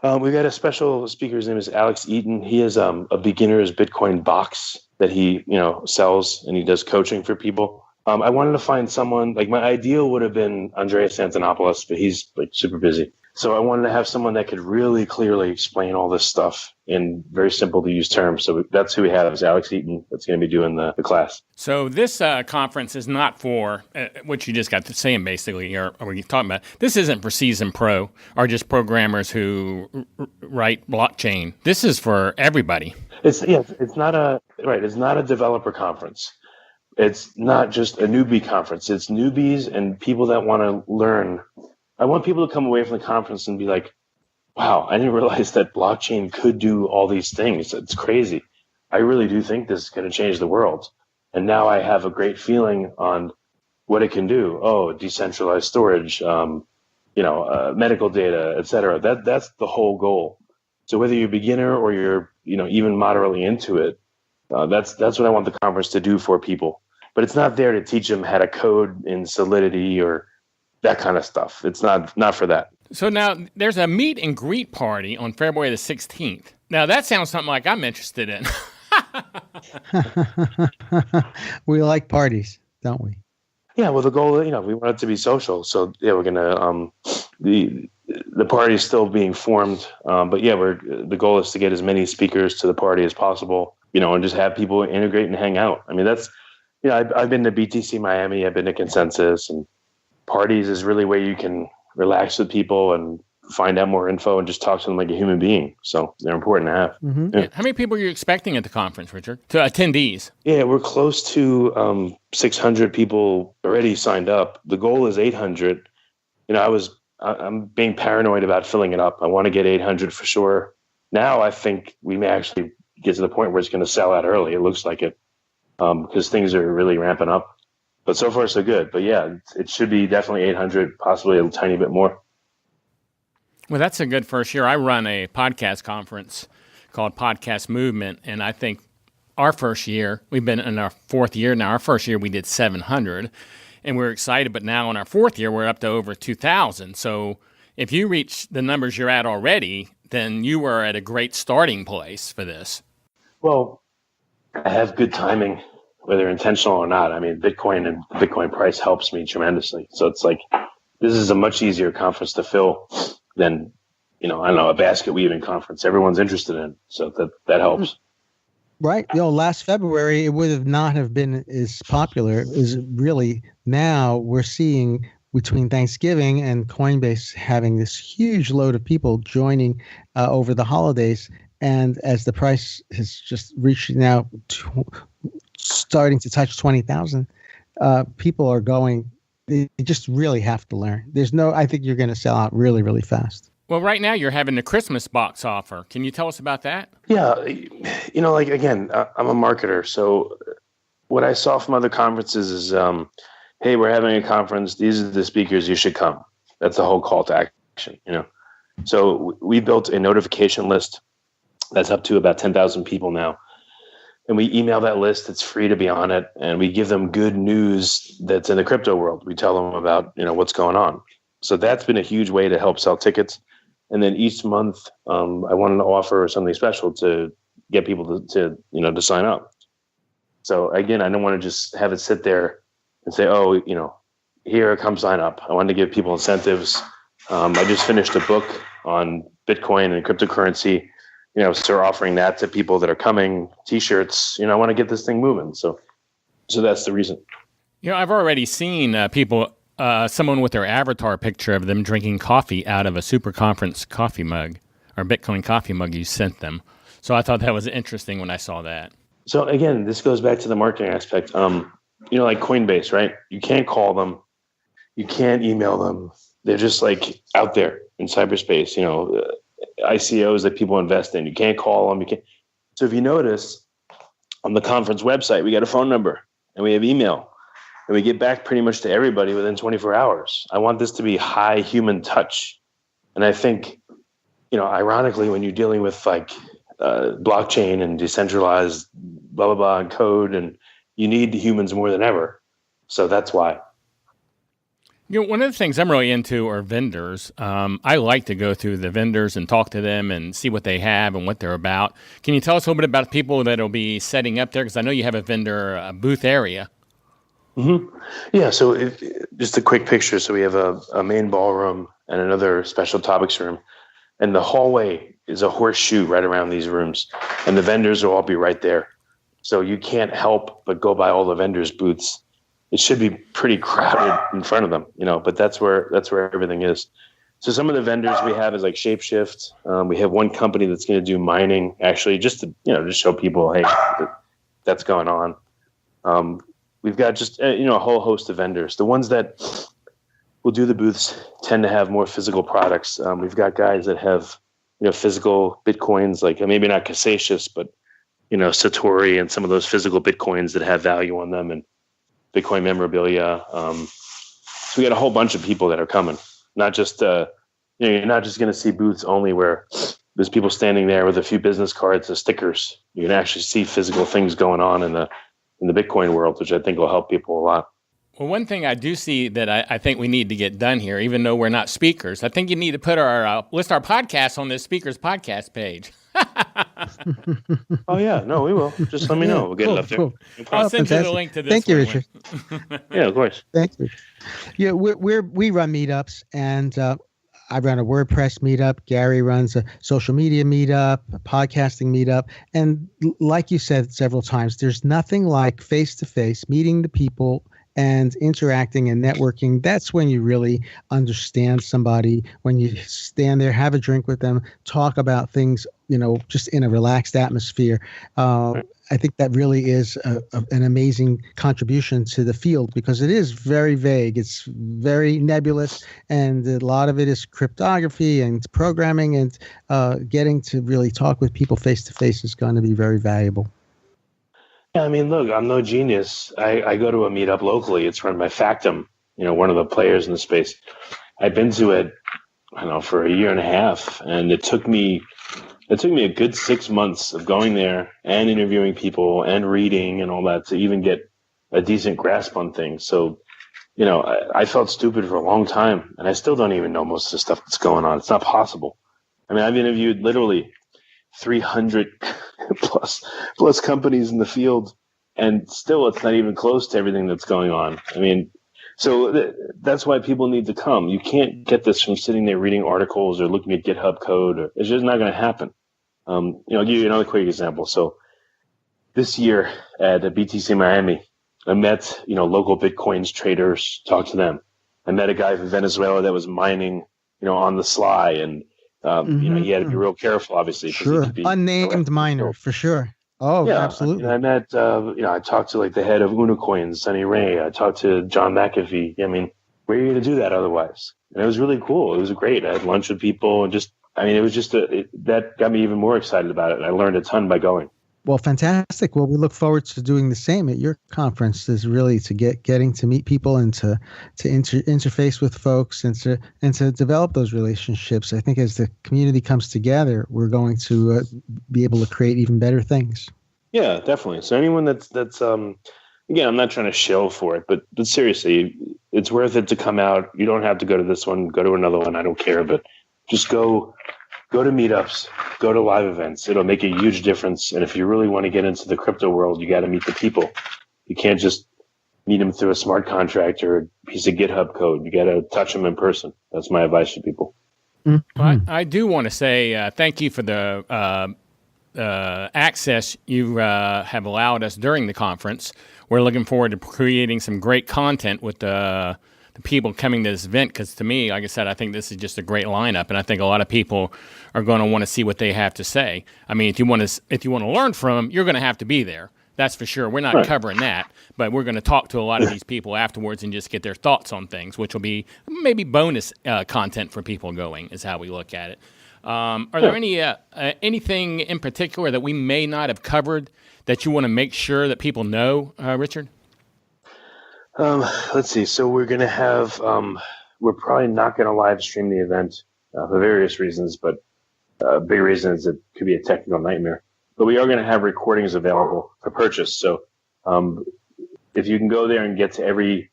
We got a special speaker. His name is Alex Eaton. He has a beginner's Bitcoin box that he sells, and he does coaching for people. I wanted to find someone, like my ideal would have been Andreas Antonopoulos, but he's like super busy. So I wanted to have someone that could really clearly explain all this stuff in very simple to use terms. So that's who we have, is Alex Eaton, that's going to be doing the class. So this conference is not for what you just got to saying, basically, or you're talking about. This isn't for seasoned pro or just programmers who write blockchain. This is for everybody. It's not a developer conference. It's not just a newbie conference. It's newbies and people that want to learn. I want people to come away from the conference and be like, wow, I didn't realize that blockchain could do all these things. It's crazy. I really do think this is going to change the world. And now I have a great feeling on what it can do. Oh, decentralized storage, medical data, et cetera. That's the whole goal. So whether you're a beginner or you're, even moderately into it, that's what I want the conference to do for people. But it's not there to teach them how to code in Solidity or that kind of stuff. It's not for that. So now there's a meet and greet party on February the 16th. Now that sounds something like I'm interested in. We like parties, don't we? Yeah. Well, the goal, we want it to be social. So yeah, we're gonna the party is still being formed, but yeah, the goal is to get as many speakers to the party as possible. And just have people integrate and hang out. I mean, that's I've been to BTC Miami, I've been to Consensus, and parties is really where you can relax with people and find out more info and just talk to them like a human being. So they're important to have. Mm-hmm. Yeah. How many people are you expecting at the conference, Richard? To attendees? Yeah, we're close to 600 people already signed up. The goal is 800. I'm being paranoid about filling it up. I want to get 800 for sure. Now I think we may actually get to the point where it's going to sell out early. It looks like it, because things are really ramping up. But so far so good. But yeah, it should be definitely 800, possibly a tiny bit more. Well, that's a good first year. I run a podcast conference called Podcast Movement, and I think our first year, we've been in our fourth year now. Our first year we did 700, and we're excited. But now in our fourth year, we're up to over 2,000. So if you reach the numbers you're at already, then you were at a great starting place for this. Well, I have good timing, whether intentional or not. I mean, Bitcoin and the Bitcoin price helps me tremendously. So it's like, this is a much easier conference to fill than, a basket weaving conference everyone's interested in. So that helps. Right. Last February, it would not have been as popular as really now. We're seeing between Thanksgiving and Coinbase having this huge load of people joining over the holidays. And as the price has just reached now starting to touch 20,000, people are going, they just really have to learn. I think you're going to sell out really, really fast. Well, right now you're having the Christmas box offer. Can you tell us about that? Yeah. Again, I'm a marketer. So what I saw from other conferences is, hey, we're having a conference. These are the speakers. You should come. That's the whole call to action, So we built a notification list that's up to about 10,000 people now. And we email that list. It's free to be on it. And we give them good news that's in the crypto world. We tell them about, what's going on. So that's been a huge way to help sell tickets. And then each month, I wanted to offer something special to get people to sign up. So again, I don't want to just have it sit there and say, oh, here, come sign up. I wanted to give people incentives. I just finished a book on Bitcoin and cryptocurrency. So we're offering that to people that are coming, T-shirts. I want to get this thing moving. So that's the reason. I've already seen people, someone with their avatar picture of them drinking coffee out of a super conference coffee mug or Bitcoin coffee mug you sent them. So I thought that was interesting when I saw that. So again, this goes back to the marketing aspect. Like Coinbase, right? You can't call them. You can't email them. They're just like out there in cyberspace, ICOs that people invest in. You can't call them. So if you notice on the conference website, we got a phone number and we have email and we get back pretty much to everybody within 24 hours. I want this to be high human touch. And I think, ironically, when you're dealing with like blockchain and decentralized blah, blah, blah, and code, and you need humans more than ever. So that's why. One of the things I'm really into are vendors. I like to go through the vendors and talk to them and see what they have and what they're about. Can you tell us a little bit about people that will be setting up there? Because I know you have a vendor booth area. Mm-hmm. Yeah, so just a quick picture. So we have a main ballroom and another special topics room. And the hallway is a horseshoe right around these rooms. And the vendors will all be right there. So you can't help but go by all the vendors' booths. It should be pretty crowded in front of them, but that's where everything is. So some of the vendors we have is like Shapeshift. We have one company that's going to do mining, actually, just to, just show people, hey, that's going on. We've got just, a whole host of vendors. The ones that will do the booths tend to have more physical products. We've got guys that have, physical Bitcoins, like maybe not Cassatius, but, Satori and some of those physical Bitcoins that have value on them, and Bitcoin memorabilia. So we got a whole bunch of people that are coming. Not just you're not just going to see booths only where there's people standing there with a few business cards and stickers. You can actually see physical things going on in the Bitcoin world, which I think will help people a lot. Well, one thing I do see that I think we need to get done here, even though we're not speakers, I think you need to put list our podcasts on the speakers podcast page. Oh yeah, no, we will. Just let me know. We'll get it up there. Cool. I'll send you the link to this. Thank you, Richard. Yeah, of course. Thank you. Yeah, we run meetups, and I run a WordPress meetup. Gary runs a social media meetup, a podcasting meetup. And like you said several times, there's nothing like face-to-face, meeting the people and interacting and networking. That's when you really understand somebody, when you stand there, have a drink with them, talk about things, just in a relaxed atmosphere. I think that really is an amazing contribution to the field, because it is very vague. It's very nebulous, and a lot of it is cryptography and programming, and getting to really talk with people face to face is going to be very valuable. Yeah, I mean, look, I'm no genius. I go to a meetup locally. It's run by Factum, one of the players in the space. I've been to it, for a year and a half, and it took me a good 6 months of going there and interviewing people and reading and all that to even get a decent grasp on things. So, I felt stupid for a long time, and I still don't even know most of the stuff that's going on. It's not possible. I mean, I've interviewed literally 300 plus companies in the field, and still it's not even close to everything that's going on. I mean, so that's why people need to come. You can't get this from sitting there reading articles or looking at GitHub code. It's just not going to happen. I'll give you another quick example. So this year at BTC Miami, I met, local Bitcoins traders, talked to them. I met a guy from Venezuela that was mining, on the sly, and he had to be real careful, obviously. Sure. He could be unnamed miner, for sure. Oh, yeah, absolutely. I met, I talked to the head of Unacoin, Sonny Ray. I talked to John McAfee. I mean, where are you going to do that otherwise? And it was really cool. It was great. I had lunch with people, and it was just that got me even more excited about it. And I learned a ton by going. Well, fantastic. Well, we look forward to doing the same at your conference, is really to getting to meet people and to interface with folks and to develop those relationships. I think as the community comes together, we're going to be able to create even better things. Yeah, definitely. So anyone that's again, I'm not trying to shill for it, but seriously, it's worth it to come out. You don't have to go to this one, go to another one. I don't care, but just go to meetups, go to live events. It'll make a huge difference. And if you really want to get into the crypto world, you got to meet the people. You can't just meet them through a smart contract or a piece of GitHub code. You got to touch them in person. That's my advice to people. Mm-hmm. Well, I do want to say thank you for the access you have allowed us during the conference. We're looking forward to creating some great content with the people coming to this event, because to me, like I said, I think this is just a great lineup, and I think a lot of people are going to want to see what they have to say. I mean, if you want to learn from them, you're going to have to be there. That's for sure. We're not covering that, but we're going to talk to a lot of these people afterwards and just get their thoughts on things, which will be maybe bonus content for people going, is how we look at it. Are there anything in particular that we may not have covered that you want to make sure that people know, Richard? Let's see. So we're going to have, we're probably not going to live stream the event for various reasons, but a big reason is it could be a technical nightmare. But we are going to have recordings available for purchase. So if you can go there and get to every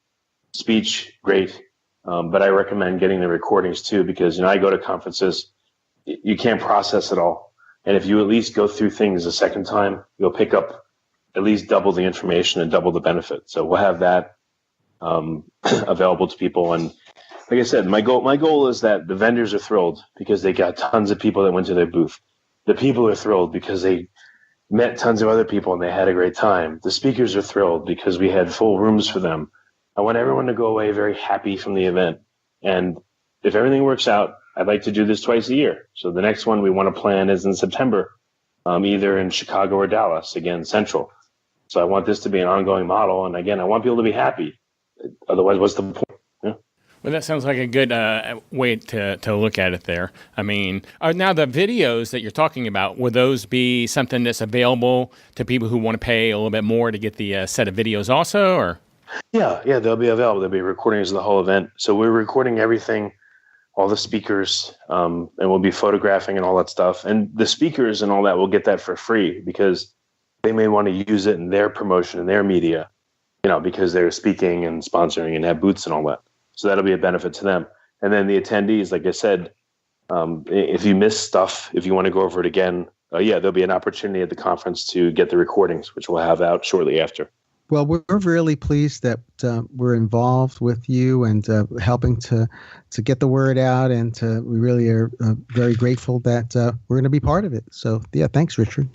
speech, great. But I recommend getting the recordings too, because I go to conferences, you can't process it all. And if you at least go through things a second time, you'll pick up at least double the information and double the benefit. So we'll have that available to people. And like I said, my goal is that the vendors are thrilled because they got tons of people that went to their booth. The people are thrilled because they met tons of other people and they had a great time. The speakers are thrilled because we had full rooms for them. I want everyone to go away very happy from the event. And if everything works out, I'd like to do this twice a year. So the next one we want to plan is in September, either in Chicago or Dallas, again, Central. So I want this to be an ongoing model. And again, I want people to be happy. Otherwise, what's the point? Yeah. Well, that sounds like a good way to look at it there. I mean, now the videos that you're talking about, will those be something that's available to people who want to pay a little bit more to get the set of videos also, or? Yeah, they'll be available. There'll be recordings of the whole event. So we're recording everything, all the speakers, and we'll be photographing and all that stuff. And the speakers and all that, we'll get that for free because they may want to use it in their promotion and their media, because they're speaking and sponsoring and have booths and all that. So that'll be a benefit to them. And then the attendees, like I said, if you miss stuff, if you want to go over it again, there'll be an opportunity at the conference to get the recordings, which we'll have out shortly after. Well, we're really pleased that we're involved with you and helping to get the word out, and we really are very grateful that we're going to be part of it. So, yeah, thanks, Richard.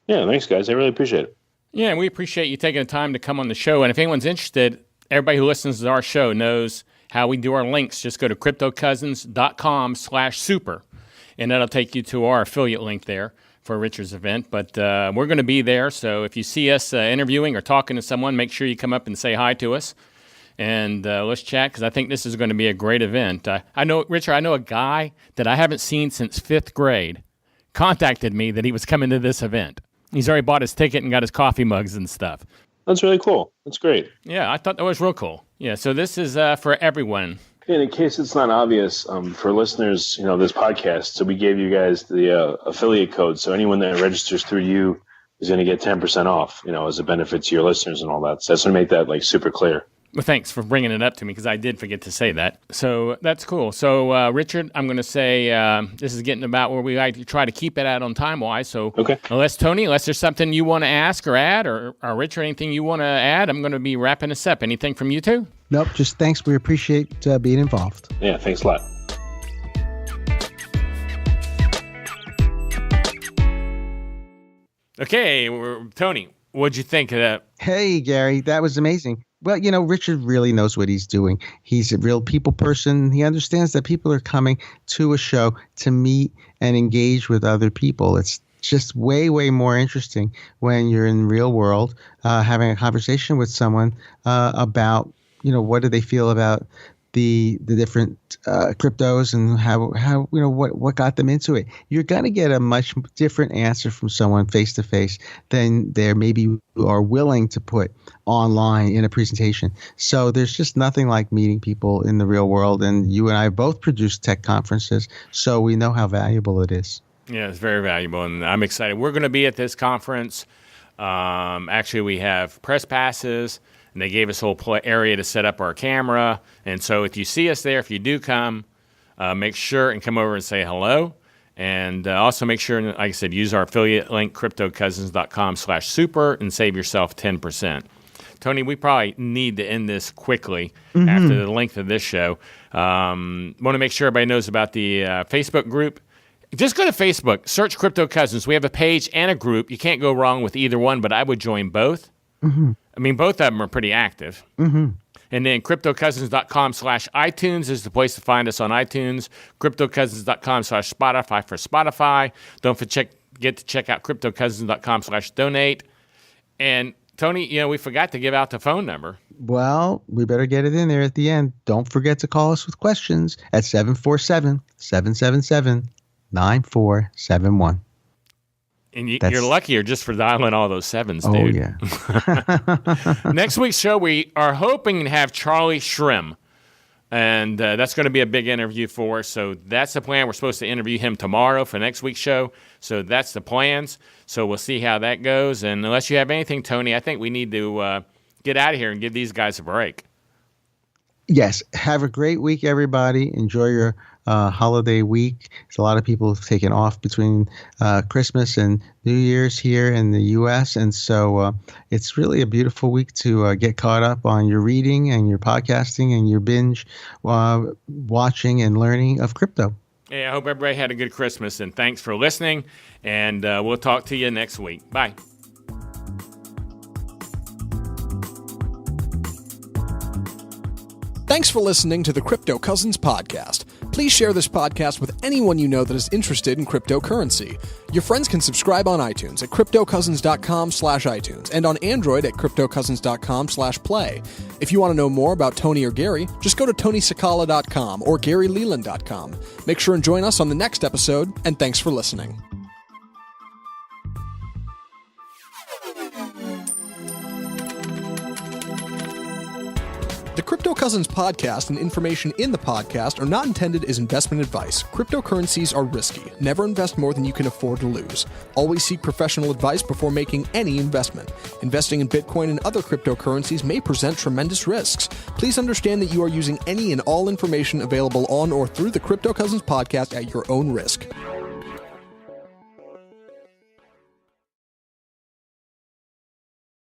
Yeah, thanks, guys. I really appreciate it. Yeah, and we appreciate you taking the time to come on the show. And if anyone's interested, everybody who listens to our show knows how we do our links. Just go to cryptocousins.com/super, and that'll take you to our affiliate link there for Richard's event. But we're going to be there, so if you see us interviewing or talking to someone, make sure you come up and say hi to us, and let's chat, because I think this is going to be a great event. I know, Richard, I know a guy that I haven't seen since 5th grade contacted me that he was coming to this event. He's already bought his ticket and got his coffee mugs and stuff. That's really cool. That's great. Yeah, I thought that was real cool. Yeah, so this is for everyone. And in case it's not obvious, for listeners, this podcast, so we gave you guys the affiliate code. So anyone that registers through you is going to get 10% off, as a benefit to your listeners and all that. So that's going to make that super clear. Well, thanks for bringing it up to me, because I did forget to say that. So that's cool. So, Richard, I'm going to say this is getting about where we like to try to keep it at on time-wise. So okay. Unless there's something you want to ask or add, or Richard, anything you want to add, I'm going to be wrapping this up. Anything from you two? Nope, just thanks. We appreciate being involved. Yeah, thanks a lot. Okay, Tony, what'd you think of that? Hey, Gary, that was amazing. Well, Richard really knows what he's doing. He's a real people person. He understands that people are coming to a show to meet and engage with other people. It's just way, way more interesting when you're in the real world, having a conversation with someone about, what do they feel about the different cryptos and how what got them into it. You're going to get a much different answer from someone face to face than they maybe are willing to put online in a presentation. So there's just nothing like meeting people in the real world. And you and I both produced tech conferences, so we know how valuable it is. Yeah, it's very valuable, and I'm excited. We're going to be at this conference. Actually, we have press passes, and they gave us a whole area to set up our camera. And so if you see us there, if you do come, make sure and come over and say hello. And also make sure, like I said, use our affiliate link, cryptocousins.com/super, and save yourself 10%. Tony, we probably need to end this quickly after the length of this show. Want to make sure everybody knows about the Facebook group. Just go to Facebook, search Crypto Cousins. We have a page and a group. You can't go wrong with either one, but I would join both. I mean, both of them are pretty active. And then cryptocousins.com/iTunes is the place to find us on iTunes. Cryptocousins.com/Spotify for Spotify. Don't forget to check out cryptocousins.com/donate. And Tony, we forgot to give out the phone number. Well, we better get it in there at the end. Don't forget to call us with questions at 747-777-9471. And you're luckier just for dialing all those sevens, dude. Oh, yeah. Next week's show, we are hoping to have Charlie Shrim. And that's going to be a big interview for us. So that's the plan. We're supposed to interview him tomorrow for next week's show. So that's the plans. So we'll see how that goes. And unless you have anything, Tony, I think we need to get out of here and give these guys a break. Yes. Have a great week, everybody. Enjoy your holiday week. There's a lot of people have taken off between Christmas and New Year's here in the U.S. And so it's really a beautiful week to get caught up on your reading and your podcasting and your binge watching and learning of crypto. Yeah, I hope everybody had a good Christmas, and thanks for listening. And we'll talk to you next week. Bye. Thanks for listening to the Crypto Cousins podcast. Please share this podcast with anyone you know that is interested in cryptocurrency. Your friends can subscribe on iTunes at cryptocousins.com/iTunes and on Android at cryptocousins.com/play. If you want to know more about Tony or Gary, just go to tonysakala.com or garyleland.com. Make sure and join us on the next episode, and thanks for listening. The Crypto Cousins podcast and information in the podcast are not intended as investment advice. Cryptocurrencies are risky. Never invest more than you can afford to lose. Always seek professional advice before making any investment. Investing in Bitcoin and other cryptocurrencies may present tremendous risks. Please understand that you are using any and all information available on or through the Crypto Cousins podcast at your own risk.